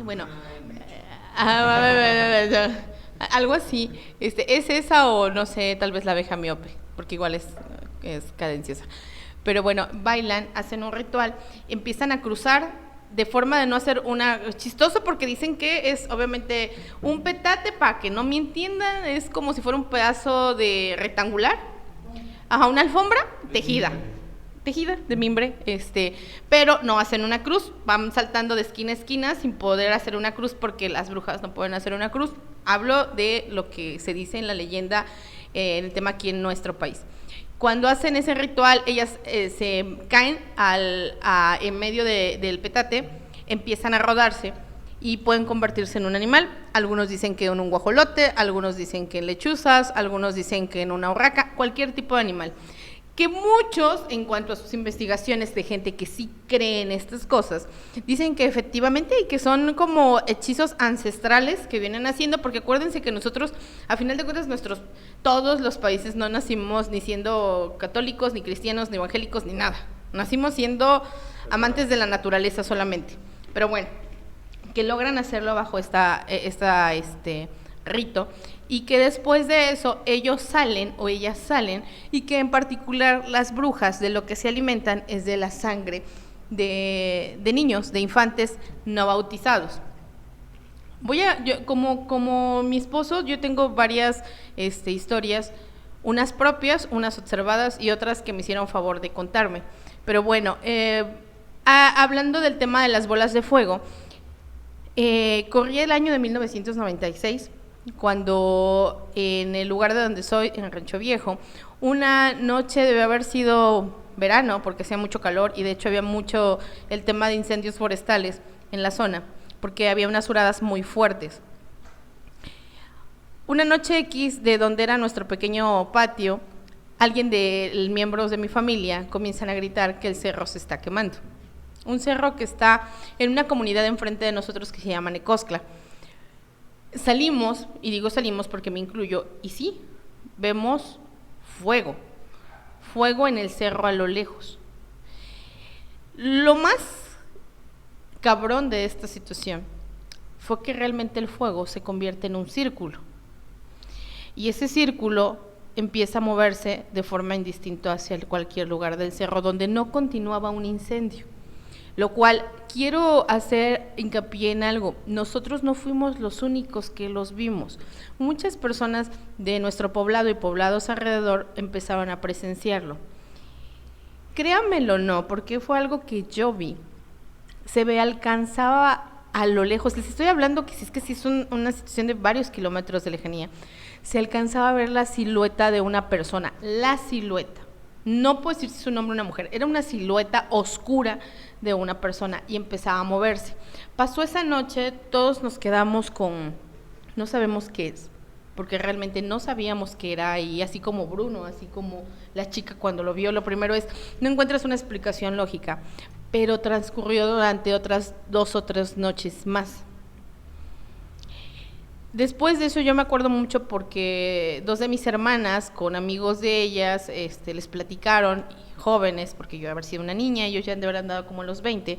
bueno, algo así, es esa o no sé, tal vez la abeja miope, porque igual es cadenciosa, pero bueno, bailan, hacen un ritual, empiezan a cruzar de forma de no hacer una, chistoso porque dicen que es obviamente un petate, para que no me entiendan, es como si fuera un pedazo de rectangular, una alfombra tejida de mimbre, pero no hacen una cruz, van saltando de esquina a esquina sin poder hacer una cruz porque las brujas no pueden hacer una cruz. Hablo de lo que se dice en la leyenda, en el tema aquí en nuestro país. Cuando hacen ese ritual, ellas se caen en medio del petate, empiezan a rodarse y pueden convertirse en un animal. Algunos dicen que en un guajolote, algunos dicen que en lechuzas, algunos dicen que en una urraca, cualquier tipo de animal. Que muchos, en cuanto a sus investigaciones de gente que sí cree en estas cosas, dicen que efectivamente y que son como hechizos ancestrales que vienen haciendo, porque acuérdense que nosotros, a final de cuentas, todos los países no nacimos ni siendo católicos, ni cristianos, ni evangélicos, ni nada. Nacimos siendo amantes de la naturaleza solamente. Pero bueno, que logran hacerlo bajo este rito, y que después de eso ellos salen o ellas salen, y que en particular las brujas de lo que se alimentan es de la sangre de niños, de infantes no bautizados. Yo, como mi esposo, yo tengo varias historias, unas propias, unas observadas y otras que me hicieron favor de contarme. Pero bueno, hablando del tema de las bolas de fuego, corría el año de 1996, cuando en el lugar de donde soy, en Rancho Viejo, una noche debe haber sido verano, porque hacía mucho calor y de hecho había mucho el tema de incendios forestales en la zona, porque había unas huradas muy fuertes. Una noche X, de donde era nuestro pequeño patio, alguien de miembros de mi familia comienzan a gritar que el cerro se está quemando. Un cerro que está en una comunidad enfrente de nosotros que se llama Necoscla. Salimos, y digo salimos porque me incluyo, y sí, vemos fuego en el cerro a lo lejos. Lo más cabrón de esta situación fue que realmente el fuego se convierte en un círculo, y ese círculo empieza a moverse de forma indistinta hacia cualquier lugar del cerro donde no continuaba un incendio. lo cual quiero hacer hincapié en algo. Nosotros no fuimos los únicos que los vimos. Muchas personas de nuestro poblado y poblados alrededor empezaron a presenciarlo. Créanmelo o no, porque fue algo que yo vi. Alcanzaba a lo lejos, les estoy hablando que si es una situación de varios kilómetros de lejanía, se alcanzaba a ver la silueta de una persona, la silueta. No puedo decir si es un hombre o una mujer, era una silueta oscura de una persona y empezaba a moverse. Pasó esa noche, todos nos quedamos con, no sabemos qué es, porque realmente no sabíamos qué era, y así como Bruno, así como la chica cuando lo vio, lo primero es, no encuentras una explicación lógica, pero transcurrió durante otras 2 o 3 noches más. Después de eso yo me acuerdo mucho porque 2 de mis hermanas, con amigos de ellas, les platicaron, jóvenes, porque yo haber sido una niña, ellos ya han de haber andado como a los 20,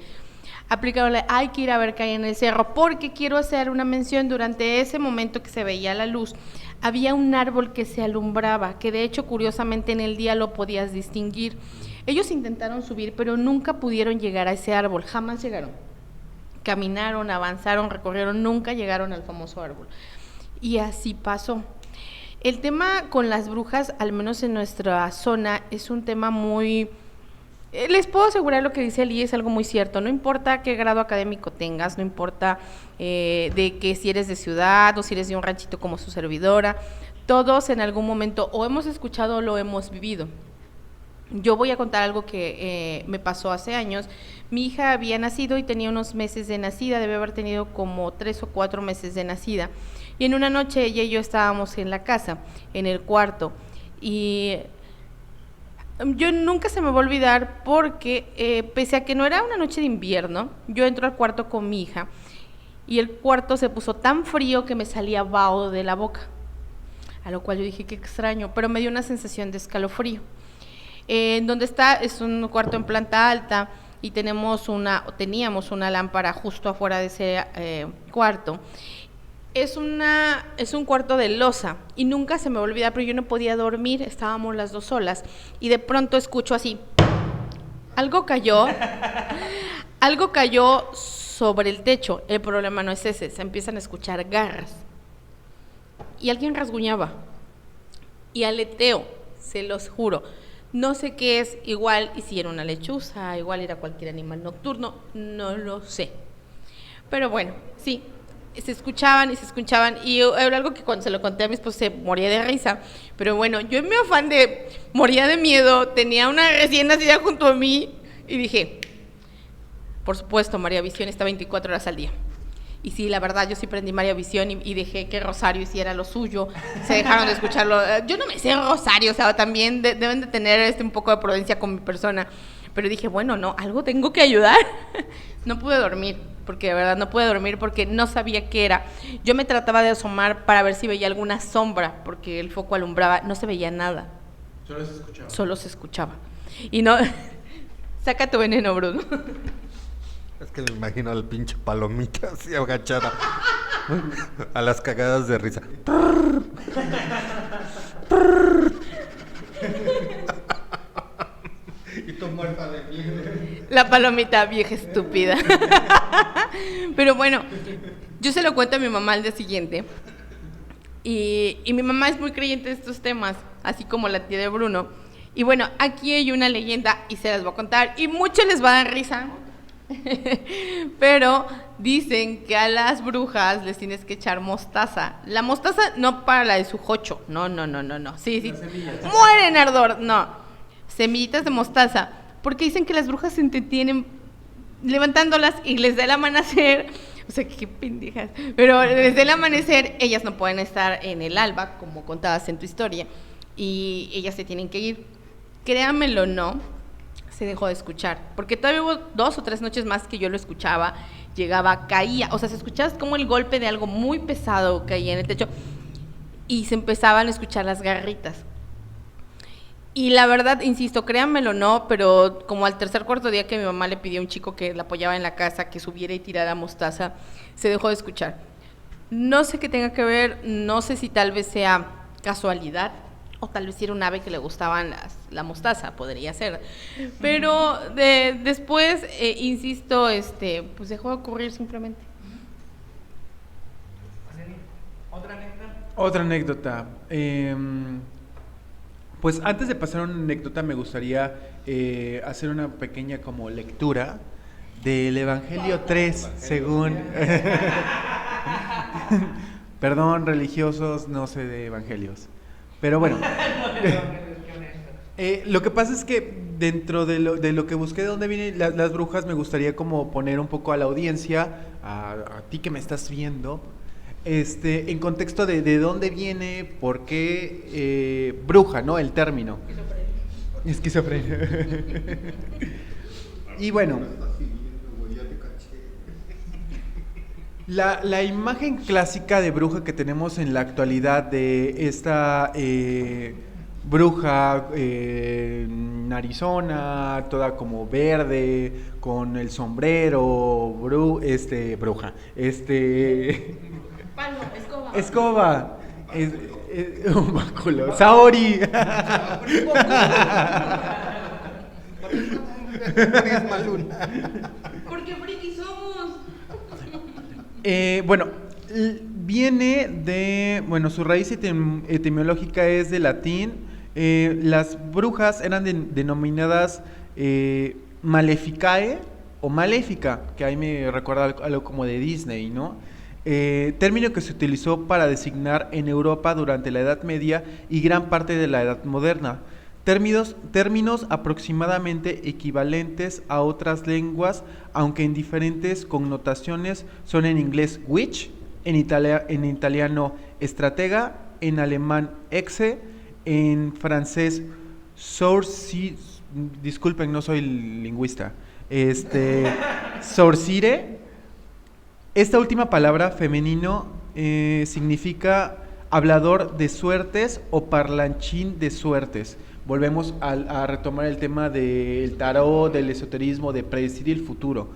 aplicaron hay que ir a ver qué hay en el cerro, porque quiero hacer una mención, durante ese momento que se veía la luz, había un árbol que se alumbraba, que de hecho curiosamente en el día lo podías distinguir. Ellos intentaron subir, pero nunca pudieron llegar a ese árbol, jamás llegaron. Caminaron, avanzaron, recorrieron, nunca llegaron al famoso árbol. Y así pasó. El tema con las brujas, al menos en nuestra zona, es un tema muy... les puedo asegurar lo que dice Ali, es algo muy cierto. No importa qué grado académico tengas, no importa de que si eres de ciudad o si eres de un ranchito como su servidora, todos en algún momento o hemos escuchado o lo hemos vivido. Yo voy a contar algo que me pasó hace años. Mi hija había nacido y tenía unos meses de nacida, debe haber tenido como 3 o 4 meses de nacida. Y en una noche ella y yo estábamos en la casa, en el cuarto, y yo nunca se me va a olvidar porque pese a que no era una noche de invierno, yo entro al cuarto con mi hija y el cuarto se puso tan frío que me salía vaho de la boca, a lo cual yo dije qué extraño, pero me dio una sensación de escalofrío. Donde está es un cuarto en planta alta y teníamos una lámpara justo afuera de ese cuarto. Es un cuarto de loza y nunca se me va a olvidar, pero yo no podía dormir, estábamos las 2 solas y de pronto escucho así, algo cayó sobre el techo. El problema no es ese, se empiezan a escuchar garras y alguien rasguñaba y aleteo, se los juro. No sé qué es, igual y si era una lechuza, igual era cualquier animal nocturno, no lo sé. Pero bueno, sí, se escuchaban y era algo que cuando se lo conté a mi esposo se moría de risa. Pero bueno, yo en mi afán de moría de miedo, tenía una recién nacida junto a mí y dije, por supuesto, María Visión está 24 horas al día. Y sí, la verdad, yo sí prendí María Visión y dejé que Rosario hiciera lo suyo. Se dejaron de escucharlo. Yo no me sé Rosario, o sea, también deben de tener un poco de prudencia con mi persona. Pero dije, bueno, no, algo tengo que ayudar. No pude dormir, porque de verdad no pude dormir porque no sabía qué era. Yo me trataba de asomar para ver si veía alguna sombra, porque el foco alumbraba, no se veía nada. Solo se escuchaba. Y no... Saca tu veneno, Bruno. Es que me imagino al pinche palomita así agachada a las cagadas de risa. Y tú muerta de miedo. La palomita vieja estúpida. Pero bueno, yo se lo cuento a mi mamá al día siguiente. Y mi mamá es muy creyente de estos temas, así como la tía de Bruno. Y bueno, aquí hay una leyenda y se las voy a contar. Y mucho les va a dar risa. Pero dicen que a las brujas les tienes que echar mostaza. La mostaza no para la de su jocho. No. Sí. Mueren ardor. No. Semillitas de mostaza. Porque dicen que las brujas se entretienen levantándolas y les da el amanecer. O sea, qué pendejas. Pero desde el amanecer ellas no pueden estar en el alba, como contabas en tu historia. Y ellas se tienen que ir. Créanmelo o no, se dejó de escuchar, porque todavía hubo 2 o 3 noches más que yo lo escuchaba, llegaba, caía, o sea, se escuchaba como el golpe de algo muy pesado caía en el techo y se empezaban a escuchar las garritas. Y la verdad, insisto, créanmelo o no, pero como al 3er, 4 día que mi mamá le pidió a un chico que la apoyaba en la casa que subiera y tirara mostaza, se dejó de escuchar. No sé qué tenga que ver, no sé si tal vez sea casualidad O tal vez era un ave que le gustaban la mostaza, podría ser. Pero después, insisto, pues dejó de ocurrir simplemente. Otra anécdota. Pues antes de pasar a una anécdota me gustaría hacer una pequeña como lectura del Evangelio 3, según... Perdón, religiosos, no sé de evangelios. Pero bueno, lo que pasa es que dentro de lo que busqué de dónde vienen las brujas, me gustaría como poner un poco a la audiencia, a ti que me estás viendo, en contexto de dónde viene, por qué bruja, ¿no? El término. Esquizofrenia. Y bueno, la imagen clásica de bruja que tenemos en la actualidad de esta bruja narizona, toda como verde, con el sombrero, bruja, Palo, escoba. escoba, un báculo, Saori. Porque friki somos. Bueno, viene de, bueno, su raíz etimológica es de latín. Las brujas eran denominadas maleficae o maléfica, que ahí me recuerda algo como de Disney, ¿no? Término que se utilizó para designar en Europa durante la Edad Media y gran parte de la Edad Moderna. Términos aproximadamente equivalentes a otras lenguas, aunque en diferentes connotaciones. Son en inglés witch, en italiano estratega, en alemán exe, en francés sorcier, disculpen, no soy lingüista, sorcire. Esta última palabra, femenino, significa hablador de suertes o parlanchín de suertes. Volvemos a retomar el tema del tarot, del esoterismo, de predecir el futuro.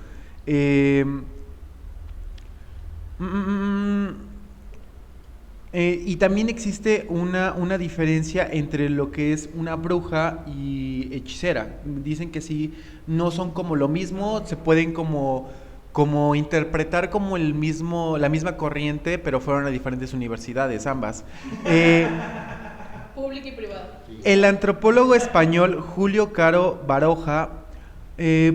Y también existe una diferencia entre lo que es una bruja y hechicera. Dicen que sí, no son como lo mismo, se pueden como interpretar como la misma corriente, pero fueron a diferentes universidades, ambas. Pública y privada. El antropólogo español Julio Caro Baroja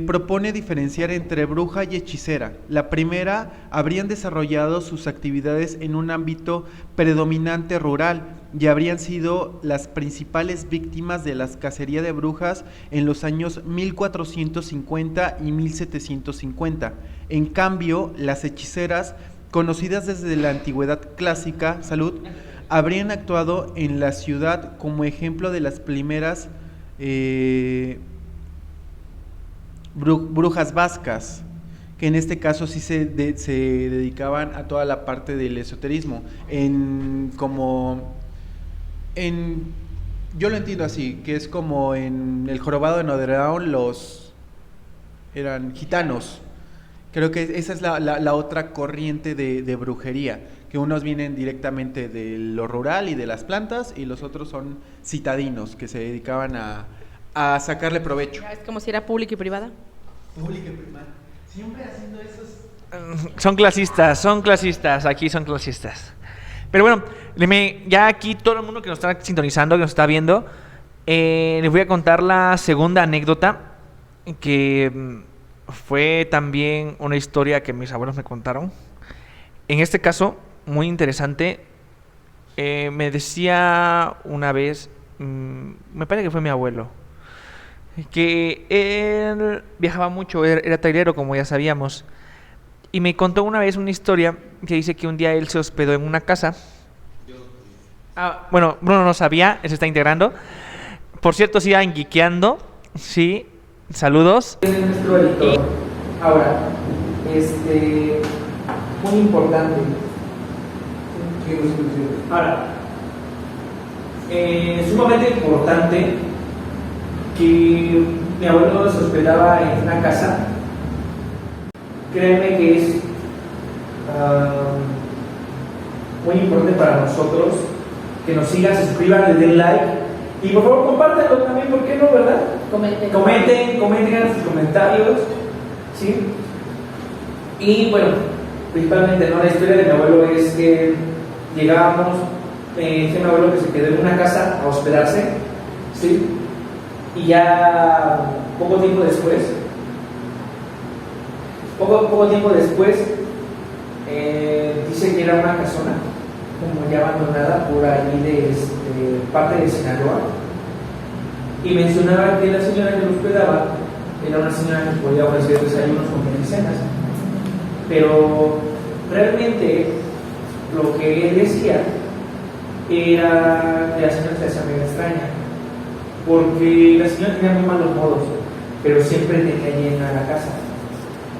propone diferenciar entre bruja y hechicera. La primera habrían desarrollado sus actividades en un ámbito predominante rural y habrían sido las principales víctimas de la cacería de brujas en los años 1450 y 1750. En cambio, las hechiceras, conocidas desde la antigüedad clásica, habrían actuado en la ciudad como ejemplo de las primeras brujas vascas, que en este caso sí se dedicaban a toda la parte del esoterismo. Yo lo entiendo así, que es como en el jorobado de Notre Dame, eran gitanos. Creo que esa es la otra corriente de brujería, que unos vienen directamente de lo rural y de las plantas, y los otros son citadinos, que se dedicaban a sacarle provecho. Es como si era pública y privada. Pública y privada. Siempre haciendo esos... Son clasistas, aquí son clasistas. Pero bueno, ya aquí todo el mundo que nos está sintonizando, que nos está viendo, les voy a contar la segunda anécdota, que fue también una historia que mis abuelos me contaron. En este caso, muy interesante, me decía una vez, me parece que fue mi abuelo, que él viajaba mucho, era trailero, como ya sabíamos, y me contó una vez una historia que dice que un día él se hospedó en una casa. Bueno, Bruno no sabía, él se está integrando. Por cierto, sigan geekeando, sí, saludos. Es nuestro editor. Ahora, muy importante. Ahora, sumamente importante que mi abuelo se hospedaba en una casa. Créeme que es muy importante para nosotros que nos sigan, se suscriban, le den like Y por favor, compártanlo también, ¿por qué no, verdad? Comenten en sus comentarios, ¿sí? Y bueno, principalmente, ¿no? La historia de mi abuelo es que llegábamos, mi abuelo que se quedó en una casa a hospedarse, ¿sí? Y ya poco tiempo después, dice que era una casona como ya abandonada por ahí de parte de Sinaloa, y mencionaba que la señora que lo hospedaba era una señora que podía ofrecer desayunos, comidas y cenas, pero realmente lo que él decía era que la señora se hacía medio extraña, porque la señora tenía muy malos modos, pero siempre tenía llena la casa,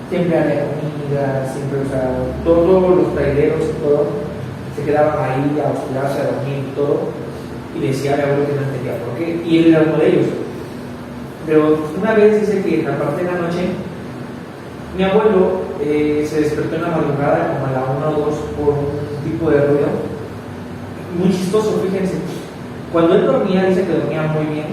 siempre había comida, siempre, o sea, todos los traileros y todo se quedaban ahí a hospedarse, a dormir y todo, y decía a mi abuelo que no entendía por qué, y él era uno de ellos. Pero una vez dice que en la parte de la noche mi abuelo se despertó en la madrugada como a la 1 o 2 por un tipo de ruido muy chistoso, fíjense. Cuando él dormía, dice que dormía muy bien,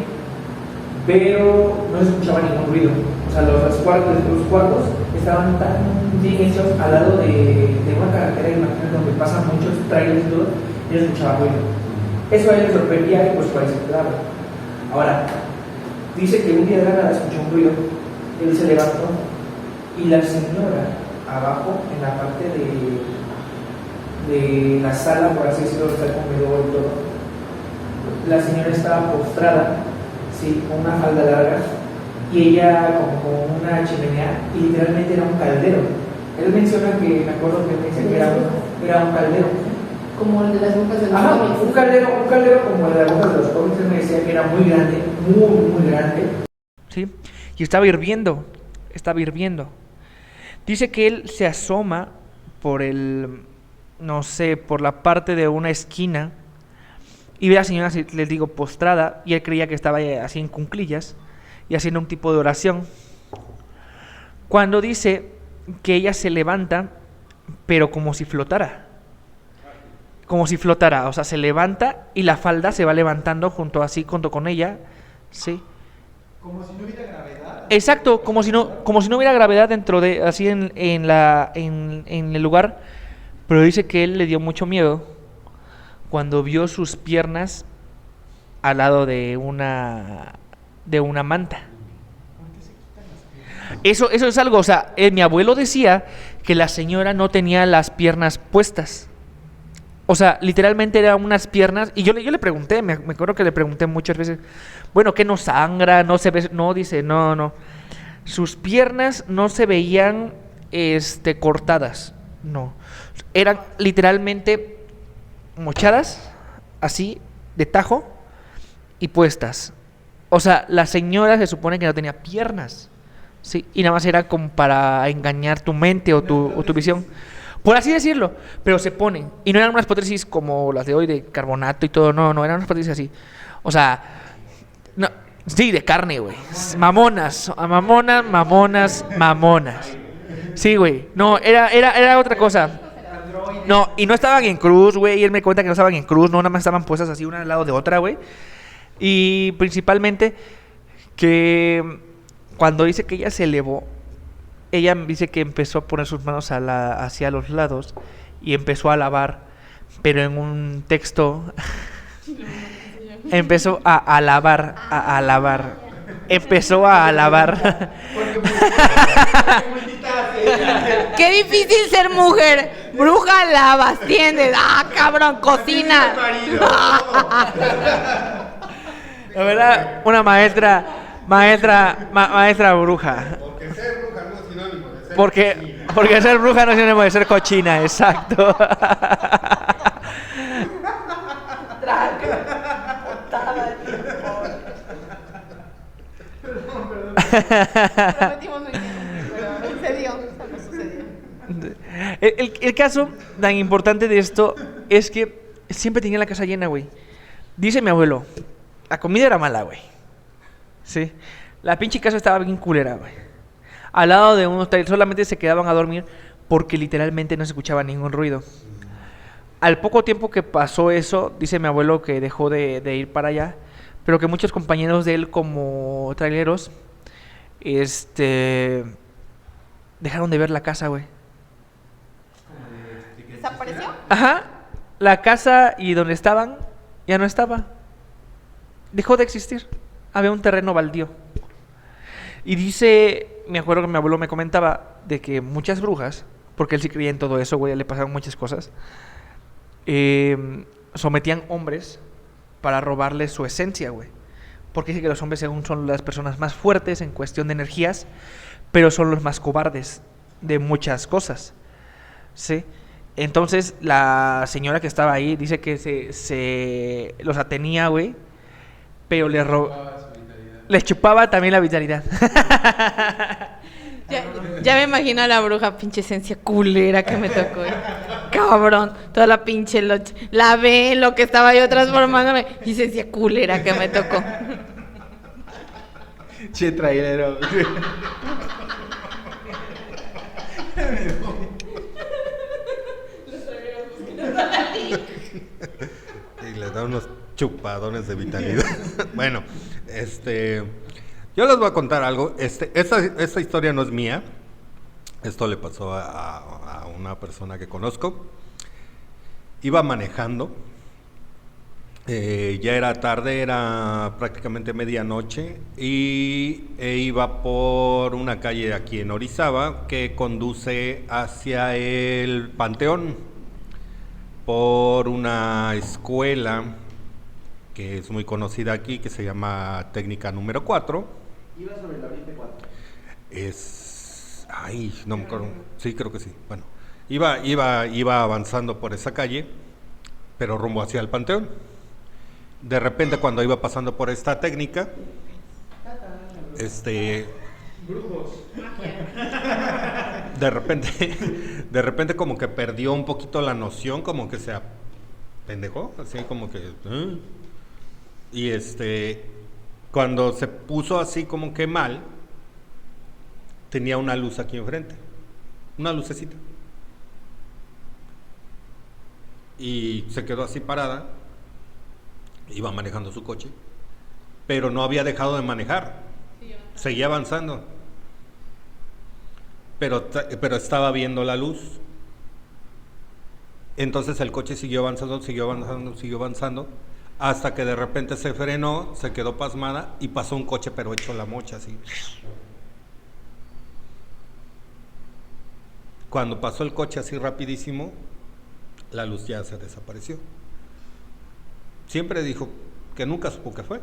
pero no se escuchaba ningún ruido. O sea, los cuartos estaban tan bien hechos al lado de una carretera, imagínate, donde pasan muchos trailers y todo, y no se escuchaba ruido. Eso a él le sorprendía y pues por ahí se quedaba. Ahora, dice que un día de la nada escuchó un ruido, él se levantó y la señora abajo, en la parte de la sala, por así decirlo, está el comedor y todo, la señora estaba postrada, sí, con una falda larga, y ella como con una chimenea, y literalmente era un caldero. Él menciona que, me acuerdo que me dice que era un caldero. Como el de las brujas de los Ajá, cómics. un caldero como el de las brujas de los cómics. Él me decía que era muy grande, muy grande. ¿Sí? Y estaba hirviendo. Dice que él se asoma por por la parte de una esquina y ve a la señora, les digo, postrada, y él creía que estaba así en cuclillas y haciendo un tipo de oración. Cuando dice que ella se levanta, pero como si flotara. O sea, se levanta y la falda se va levantando junto con ella, ¿sí? Como si no hubiera gravedad. Exacto, como si no hubiera gravedad dentro de, así en el lugar. Pero dice que él le dio mucho miedo cuando vio sus piernas al lado de una manta. Eso es algo, o sea, mi abuelo decía que la señora no tenía las piernas puestas. O sea, literalmente eran unas piernas, y yo le pregunté, me acuerdo que le pregunté muchas veces, bueno, ¿qué no sangra? No se ve, no, dice, no. Sus piernas no se veían cortadas, no. Eran literalmente mochadas, así, de tajo, y puestas. O sea, la señora se supone que no tenía piernas, ¿sí? Y nada más era como para engañar tu mente o tu visión, por así decirlo. Pero se ponen, y no eran unas prótesis como las de hoy de carbonato y todo, no, eran unas prótesis así. O sea, no, sí, de carne, güey. Mamonas. Sí, güey. No, era otra cosa. No, y no estaban en cruz, güey. Y él me cuenta que no estaban en cruz, no, nada más estaban puestas así una al lado de otra, güey. Y principalmente que cuando dice que ella se elevó, ella dice que empezó a poner sus manos hacia los lados y empezó a alabar, pero en un texto empezó a alabar. Empezó a alabar. Qué difícil ser mujer. Bruja, lavas, tiendes. Cabrón, cocina. La verdad, una maestra bruja. Porque ser bruja no es sinónimo de ser Porque ser bruja no es sinónimo de ser cochina, exacto. El caso tan importante de esto es que siempre tenía la casa llena, güey. Dice mi abuelo, la comida era mala, güey. Sí. La pinche casa estaba bien culera, güey. Al lado de unos trailers, solamente se quedaban a dormir porque literalmente no se escuchaba ningún ruido. Al poco tiempo que pasó eso, dice mi abuelo que dejó de ir para allá, pero que muchos compañeros de él como traileros, dejaron de ver la casa, güey. ¿Desapareció? Ajá, la casa y donde estaban ya no estaba. Dejó de existir. Había un terreno baldío. Y me acuerdo que mi abuelo me comentaba de que muchas brujas, porque él sí creía en todo eso, güey, le pasaban muchas cosas, sometían hombres para robarles su esencia, güey. Porque dice que los hombres según son las personas más fuertes en cuestión de energías, pero son los más cobardes de muchas cosas, ¿sí? Entonces la señora que estaba ahí dice que se los atenía, güey, pero les chupaba también la vitalidad. Ya me imagino a la bruja, pinche esencia culera que me tocó. Cabrón, toda la pinche la ve en lo que estaba yo transformándome. Y esencia culera que me tocó. Che, trailero. Y les da unos chupadones de vitalidad. Bueno, yo les voy a contar algo. Esta historia no es mía. Esto le pasó a una persona que conozco. Iba manejando. Ya era tarde, era prácticamente medianoche. Y iba por una calle aquí en Orizaba que conduce hacia el Panteón. Por una escuela que es muy conocida aquí, que se llama Técnica número 4. Iba sobre la Oriente 4. No me acuerdo. Sí, creo que sí. Bueno, iba avanzando por esa calle, pero rumbo hacia el Panteón. De repente, cuando iba pasando por esta técnica, Brujos. de repente como que perdió un poquito la noción, como que se apendejó, así como que... Y cuando se puso así como que mal, tenía una luz aquí enfrente, una lucecita. Y se quedó así parada, iba manejando su coche, pero no había dejado de manejar, seguía avanzando. Pero estaba viendo la luz. Entonces el coche siguió avanzando, hasta que de repente se frenó, se quedó pasmada y pasó un coche pero hecho la mocha así. Cuando pasó el coche así rapidísimo, la luz ya se desapareció. Siempre dijo que nunca supo qué fue,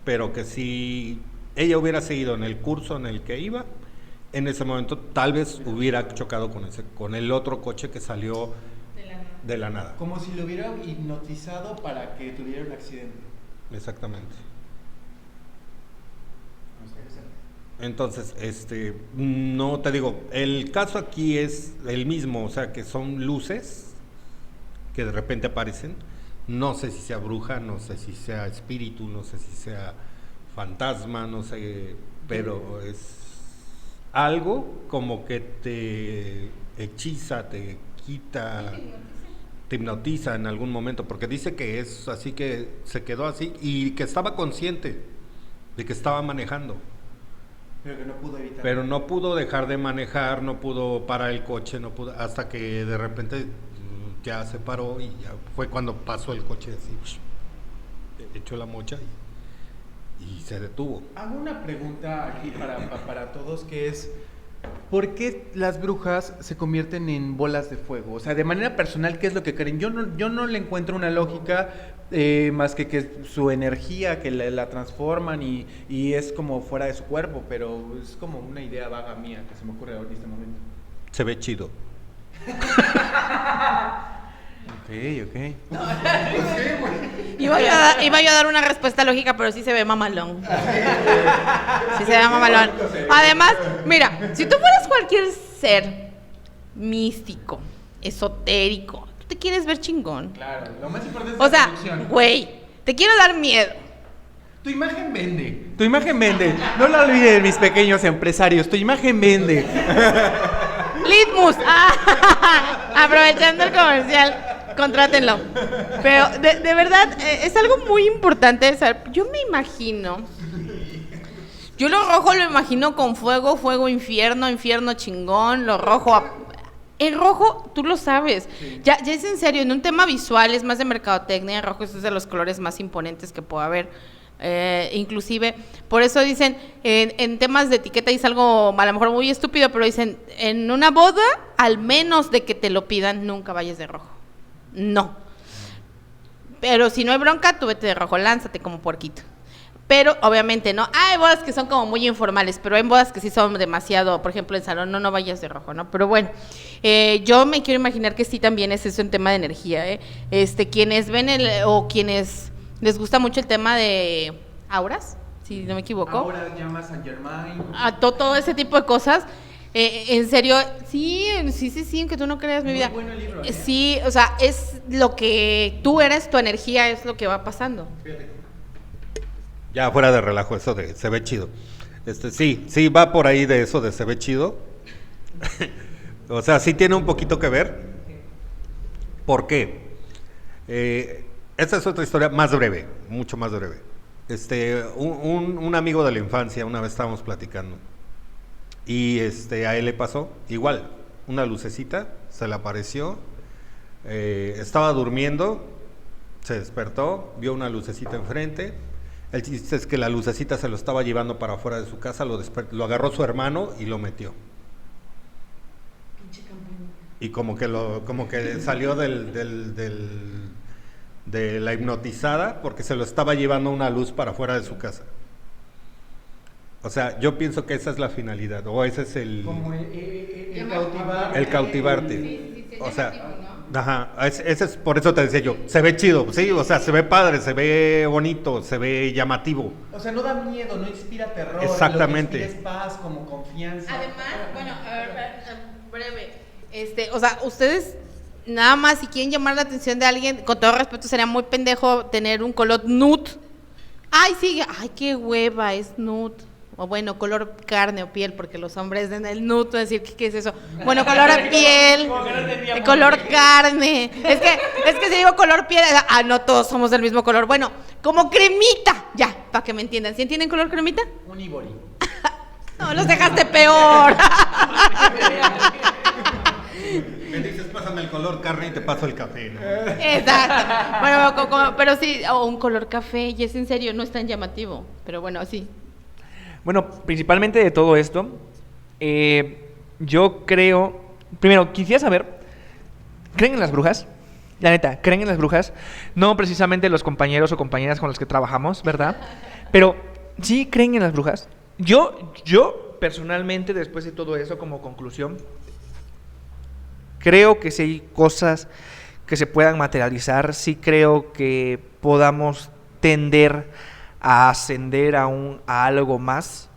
pero que si ella hubiera seguido en el curso en el que iba, en ese momento tal vez hubiera chocado con el otro coche que salió de la nada. Como si lo hubiera hipnotizado para que tuviera un accidente. Exactamente. Entonces, no te digo, el caso aquí es el mismo, o sea, que son luces que de repente aparecen. No sé si sea bruja, no sé si sea espíritu, no sé si sea fantasma, no sé, pero es algo como que te hechiza, te quita, te hipnotiza en algún momento, porque dice que es así, que se quedó así y que estaba consciente de que estaba manejando. Pero que no pudo evitar. Pero no pudo dejar de manejar, no pudo parar el coche, no pudo, hasta que de repente ya se paró y ya fue cuando pasó el coche así, echó la mocha y se detuvo. Hago una pregunta aquí para todos, que es: ¿por qué las brujas se convierten en bolas de fuego? O sea, de manera personal, ¿qué es lo que creen? Yo no le encuentro una lógica más que su energía, que la transforman y es como fuera de su cuerpo, pero es como una idea vaga mía que se me ocurre ahora en este momento. Se ve chido. Ok. Iba yo a dar una respuesta lógica, pero sí se ve mamalón. Sí se ve mamalón. Además, mira, si tú fueras cualquier ser místico, esotérico, tú te quieres ver chingón. Claro, lo más importante es O la sea, producción. güey, te quiero dar miedo. Tu imagen vende. Tu imagen vende. No lo olviden, mis pequeños empresarios. Tu imagen vende. Litmus. Aprovechando el comercial. Contrátenlo. Pero de verdad, es algo muy importante. O sea, yo me imagino. Yo lo rojo lo imagino con fuego, fuego, infierno, infierno chingón, lo rojo. El rojo, tú lo sabes. Sí. Ya es en serio, en un tema visual, es más de mercadotecnia. El rojo es de los colores más imponentes que puede haber. Inclusive, por eso dicen, en temas de etiqueta es algo a lo mejor muy estúpido, pero dicen, en una boda, al menos de que te lo pidan, nunca vayas de rojo. No. Pero si no hay bronca, tú vete de rojo, lánzate como puerquito. Pero obviamente no, hay bodas que son como muy informales, pero hay bodas que sí son demasiado, por ejemplo en salón, no vayas de rojo, ¿no? Pero bueno, yo me quiero imaginar que sí también es eso en tema de energía, quienes ven o quienes les gusta mucho el tema de auras, si no me equivoco. Auras, llamas Saint Germain. Todo ese tipo de cosas. En serio, sí, aunque tú no creas mi vida. Muy bueno el libro, Sí, o sea, es lo que tú eres, tu energía es lo que va pasando. Ya fuera de relajo, eso de se ve chido. Sí, va por ahí de eso de se ve chido. O sea, sí tiene un poquito que ver. ¿Por qué? Esta es otra historia más breve, mucho más breve. Un amigo de la infancia, una vez estábamos platicando. Y a él le pasó igual, una lucecita, se le apareció. Estaba durmiendo, se despertó, vio una lucecita enfrente. El chiste es que la lucecita se lo estaba llevando para afuera de su casa, lo agarró su hermano y lo metió. Y como que salió de la hipnotizada porque se lo estaba llevando una luz para afuera de su casa. O sea, yo pienso que esa es la finalidad, o ese es el... Como el cautivar. El cautivarte. Sí, o sea, ajá, ese es, por eso te decía yo, se ve chido, sí, o sea, se ve padre, se ve bonito, se ve llamativo. O sea, no da miedo, no inspira terror. Exactamente. Lo que inspira es paz, como confianza. Además, bueno, breve, o sea, ustedes nada más si quieren llamar la atención de alguien, con todo respeto sería muy pendejo tener un color nude. Ay, sí, ay, qué hueva, es nude. O bueno, color carne o piel, porque los hombres en el nude, van a decir, ¿qué es eso? Bueno, color de piel, color carne. Es que si digo color piel, no todos somos del mismo color. Bueno, como cremita, ya, para que me entiendan. ¿Sí entienden color cremita? Un ivory. No, los dejaste peor. Me dices, pásame el color carne y te paso el café, ¿no? Exacto. Bueno, pero sí, un color café, y es en serio, no es tan llamativo. Pero bueno, sí. Bueno, principalmente de todo esto, yo creo... Primero, quisiera saber, ¿creen en las brujas? La neta, ¿creen en las brujas? No precisamente los compañeros o compañeras con los que trabajamos, ¿verdad? Pero, ¿sí creen en las brujas? Yo personalmente, después de todo eso, como conclusión, creo que sí hay cosas que se puedan materializar, sí creo que podamos tender a ascender a algo más.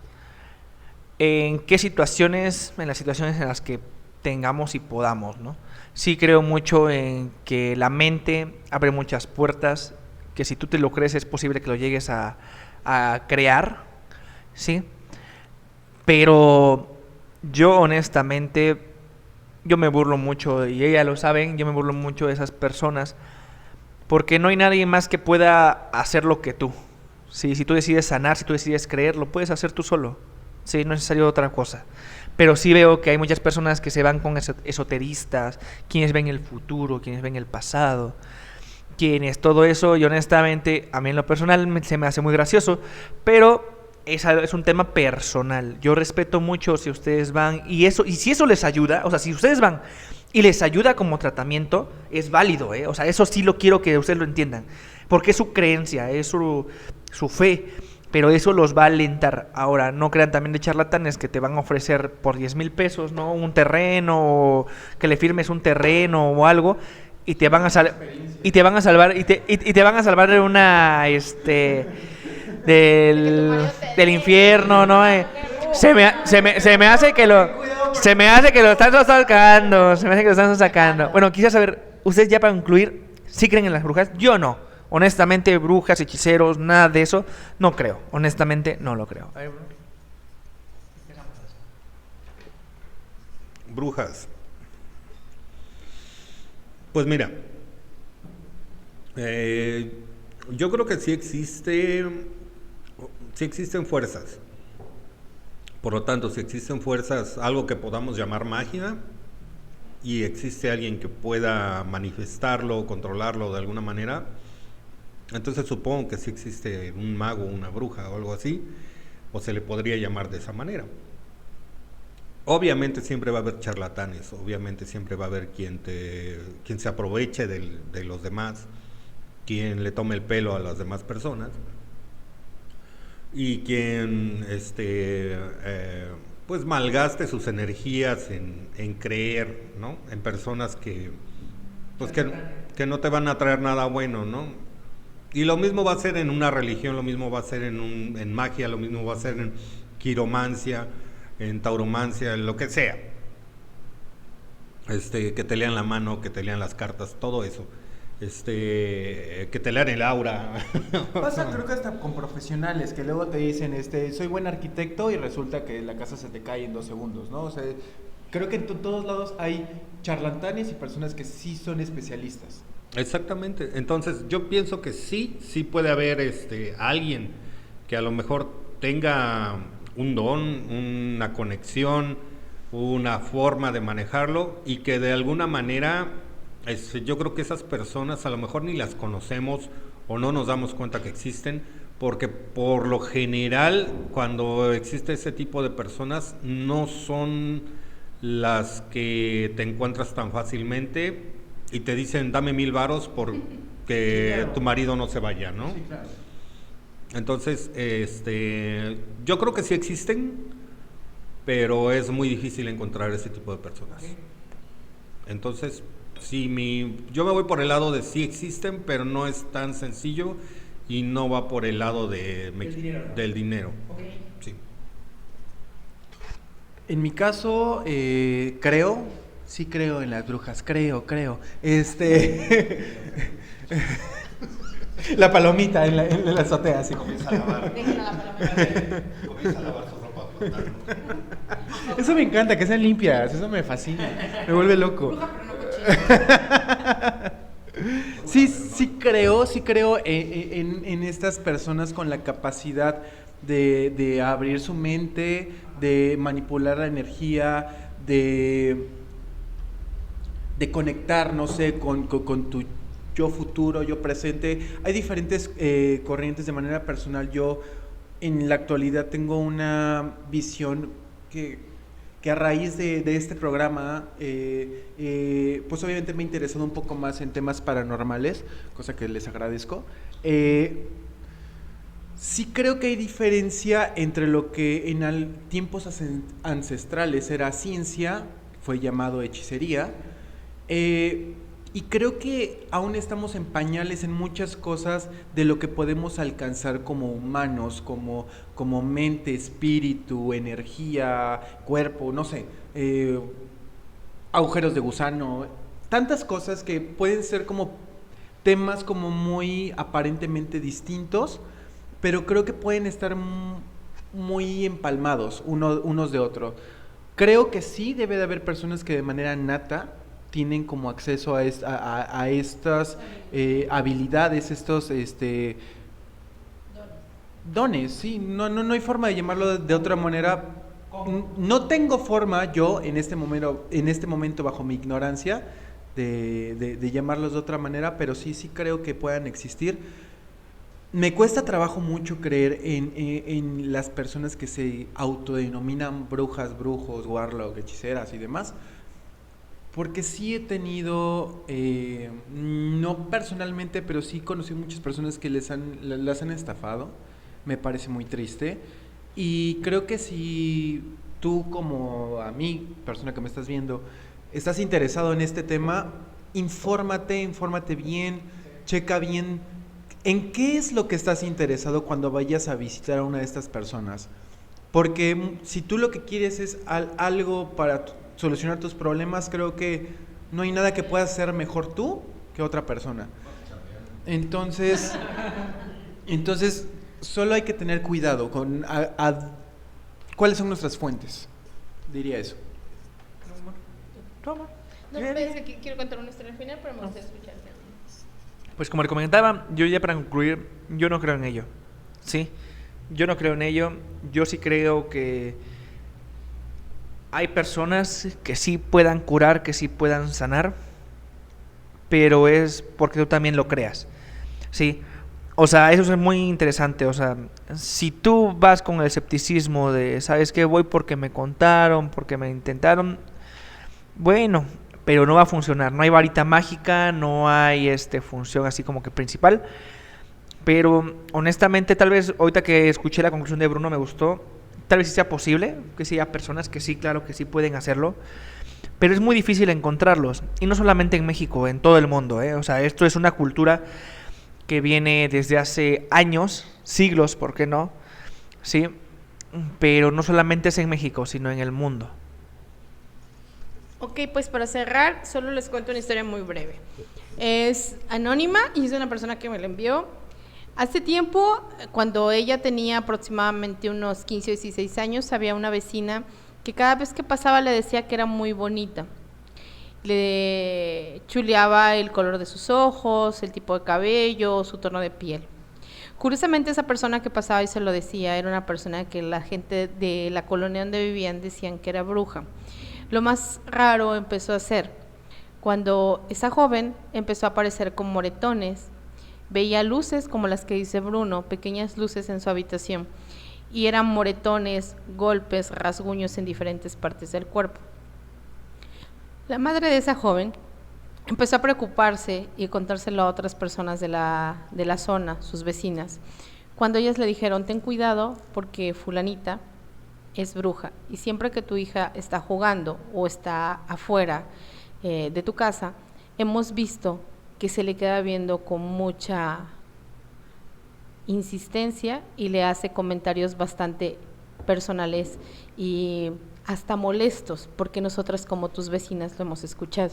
¿En qué situaciones? En las situaciones en las que tengamos y podamos, ¿no? Sí creo mucho en que la mente abre muchas puertas, que si tú te lo crees es posible que lo llegues a crear, ¿sí? Pero yo honestamente, yo me burlo mucho, y ellas lo saben, yo me burlo mucho de esas personas, porque no hay nadie más que pueda hacer lo que tú. Sí, si tú decides sanar, si tú decides creer, lo puedes hacer tú solo. Sí, no es necesario otra cosa. Pero sí veo que hay muchas personas que se van con esoteristas, quienes ven el futuro, quienes ven el pasado, quienes todo eso, y honestamente, a mí en lo personal se me hace muy gracioso, pero es un tema personal. Yo respeto mucho si ustedes van, y si eso les ayuda, o sea, si ustedes van y les ayuda como tratamiento, es válido, ¿eh? O sea, eso sí lo quiero que ustedes lo entiendan, porque es su creencia, es su fe, pero eso los va a alentar. Ahora, no crean también de charlatanes que te van a ofrecer por 10,000 pesos, ¿no? Un terreno, o que le firmes un terreno o algo, y te van a salvar y te van a salvar de una del infierno, ¿no? Se me hace que lo están sacando. Bueno, quisiera saber, ustedes ya para concluir, ¿sí creen en las brujas? Yo no. Honestamente, brujas, hechiceros, nada de eso, no creo. Honestamente, no lo creo. Brujas. Pues mira, Yo creo que sí existen fuerzas. Por lo tanto, si existen fuerzas, algo que podamos llamar magia, y existe alguien que pueda manifestarlo, controlarlo de alguna manera, entonces supongo que sí existe un mago, una bruja o algo así, o se le podría llamar de esa manera. Obviamente siempre va a haber charlatanes, obviamente siempre va a haber quien se aproveche de los demás, quien le tome el pelo a las demás personas, y quien pues malgaste sus energías en creer, ¿no? En personas que pues que no te van a traer nada bueno, ¿no? Y lo mismo va a ser en una religión, lo mismo va a ser en magia, lo mismo va a ser en quiromancia, en tauromancia, en lo que sea. Que te lean la mano, que te lean las cartas, todo eso. Que te lean el aura. Pasa, creo que hasta con profesionales que luego te dicen, soy buen arquitecto, y resulta que la casa se te cae en 2 segundos, ¿no? O sea, creo que en todos lados hay charlatanes y personas que sí son especialistas. Exactamente. Entonces, yo pienso que sí puede haber alguien que a lo mejor tenga un don, una conexión, una forma de manejarlo, y que de alguna manera yo creo que esas personas a lo mejor ni las conocemos o no nos damos cuenta que existen, porque por lo general cuando existe ese tipo de personas no son las que te encuentras tan fácilmente y te dicen dame 1,000 varos porque sí, claro, tu marido no se vaya, ¿no? Sí, claro. Entonces, yo creo que sí existen, pero es muy difícil encontrar ese tipo de personas. Entonces, yo me voy por el lado de sí existen, pero no es tan sencillo y no va por el lado del dinero. Okay. Sí. En mi caso, sí creo en las brujas, creo. La palomita en la azotea, así comienza a lavar. Comienza a lavar su ropa flotando. Eso me encanta, que sean limpias, eso me fascina, me vuelve loco. Bruja, pero no cochina. Sí creo en estas personas con la capacidad de abrir su mente, de manipular la energía, de conectar, no sé, con tu yo futuro, yo presente. Hay diferentes corrientes. De manera personal, yo en la actualidad tengo una visión que a raíz de este programa, pues obviamente me he interesado un poco más en temas paranormales, cosa que les agradezco. Sí creo que hay diferencia entre lo que en tiempos ancestrales era ciencia, fue llamado hechicería, y creo que aún estamos en pañales en muchas cosas de lo que podemos alcanzar como humanos, como mente, espíritu, energía, cuerpo, no sé, agujeros de gusano, tantas cosas que pueden ser como temas como muy aparentemente distintos, pero creo que pueden estar muy empalmados unos de otros. Creo que sí debe de haber personas que de manera nata tienen como acceso a estas habilidades, estos dones, sí, no hay forma de llamarlo de otra manera. No tengo forma yo en este momento bajo mi ignorancia de llamarlos de otra manera, pero sí creo que puedan existir. Me cuesta trabajo mucho creer en las personas que se autodenominan brujas, brujos, warlock, hechiceras y demás, porque sí he tenido, no personalmente, pero sí conocí muchas personas que las han estafado. Me parece muy triste, y creo que si tú, como a mí, persona que me estás viendo, estás interesado en este tema, infórmate bien, checa bien en qué es lo que estás interesado cuando vayas a visitar a una de estas personas, porque si tú lo que quieres es algo para solucionar tus problemas, creo que no hay nada que puedas hacer mejor tú que otra persona. Entonces solo hay que tener cuidado con cuáles son nuestras fuentes, diría eso. No, pensé que quiero contar una historia al final, pero me gustaría escucharte. Pues como le comentaba, yo ya para concluir, yo no creo en ello, ¿sí? Yo no creo en ello, yo sí creo que hay personas que sí puedan curar, que sí puedan sanar, pero es porque tú también lo creas, ¿sí? O sea, eso es muy interesante, o sea, si tú vas con el escepticismo de, ¿sabes qué? Voy porque me contaron, porque me intentaron, bueno, pero no va a funcionar, no hay varita mágica, no hay función así como que principal, pero honestamente tal vez ahorita que escuché la conclusión de Bruno me gustó, tal vez sí sea posible, que sí haya personas que sí, claro que sí pueden hacerlo, pero es muy difícil encontrarlos, y no solamente en México, en todo el mundo, o sea, esto es una cultura que viene desde hace años, siglos, ¿por qué no? Sí, pero no solamente es en México, sino en el mundo. Ok, pues para cerrar, solo les cuento una historia muy breve. Es anónima y es de una persona que me la envió. Hace tiempo, cuando ella tenía aproximadamente unos 15 o 16 años, había una vecina que cada vez que pasaba le decía que era muy bonita. Le chuleaba el color de sus ojos, el tipo de cabello, su tono de piel. Curiosamente, esa persona que pasaba y se lo decía era una persona que la gente de la colonia donde vivían decían que era bruja. Lo más raro empezó a ser cuando esa joven empezó a aparecer con moretones, veía luces como las que dice Bruno, pequeñas luces en su habitación, y eran moretones, golpes, rasguños en diferentes partes del cuerpo. La madre de esa joven empezó a preocuparse y contárselo a otras personas de la zona, sus vecinas, cuando ellas le dijeron, ten cuidado porque fulanita es bruja, y siempre que tu hija está jugando o está afuera de tu casa, hemos visto que se le queda viendo con mucha insistencia y le hace comentarios bastante personales y hasta molestos, porque nosotras como tus vecinas lo hemos escuchado.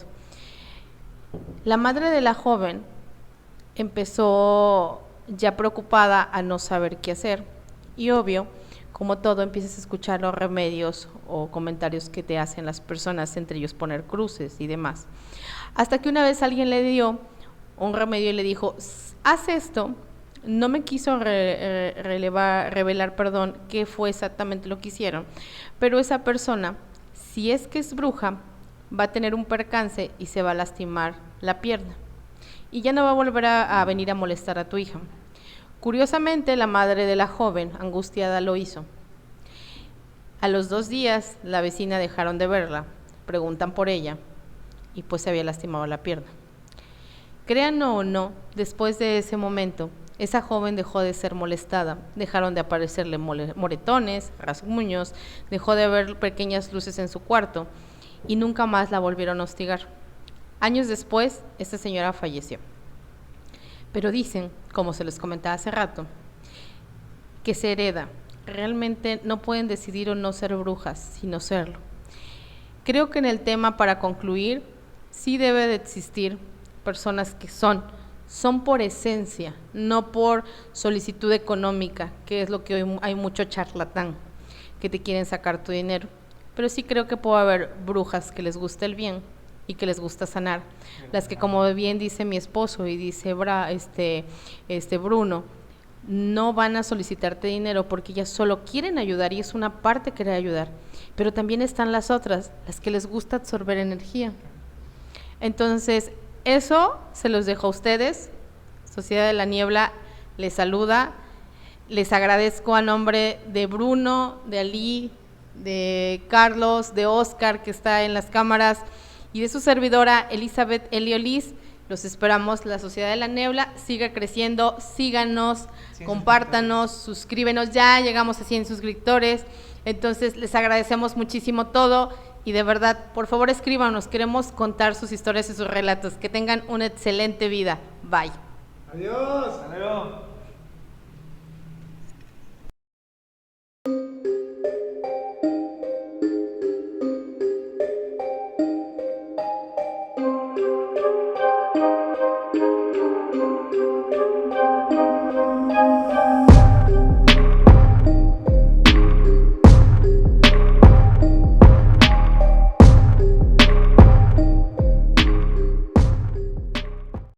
La madre de la joven empezó ya preocupada a no saber qué hacer, y obvio, como todo, empiezas a escuchar los remedios o comentarios que te hacen las personas, entre ellos poner cruces y demás. Hasta que una vez alguien le dio un remedio y le dijo, haz esto. No me quiso revelar qué fue exactamente lo que hicieron, pero esa persona, si es que es bruja, va a tener un percance y se va a lastimar la pierna, y ya no va a volver a venir a molestar a tu hija. Curiosamente, la madre de la joven, angustiada, lo hizo. A los 2 días, la vecina dejaron de verla, preguntan por ella, y pues se había lastimado la pierna. Créanlo o no, después de ese momento, esa joven dejó de ser molestada, dejaron de aparecerle moretones, rasguños, dejó de ver pequeñas luces en su cuarto y nunca más la volvieron a hostigar. Años después, esta señora falleció. Pero dicen, como se les comentaba hace rato, que se hereda. Realmente no pueden decidir o no ser brujas, sino serlo. Creo que en el tema, para concluir, sí debe de existir personas que son por esencia, no por solicitud económica, que es lo que hoy hay mucho charlatán, que te quieren sacar tu dinero. Pero sí creo que puede haber brujas que les gusta el bien y que les gusta sanar. Las que, como bien dice mi esposo y dice Bruno, no van a solicitarte dinero porque ellas solo quieren ayudar, y es una parte querer ayudar. Pero también están las otras, las que les gusta absorber energía. Entonces, eso se los dejo a ustedes. Sociedad de la Niebla les saluda. Les agradezco a nombre de Bruno, de Ali, de Carlos, de Oscar, que está en las cámaras, y de su servidora Elizabeth Eliolís. Los esperamos. La Sociedad de la Niebla siga creciendo. Síganos, compártanos, suscríbenos. Ya llegamos a 100 suscriptores. Entonces les agradecemos muchísimo todo. Y de verdad, por favor, escríbanos, queremos contar sus historias y sus relatos. Que tengan una excelente vida. Bye. Adiós. Adiós.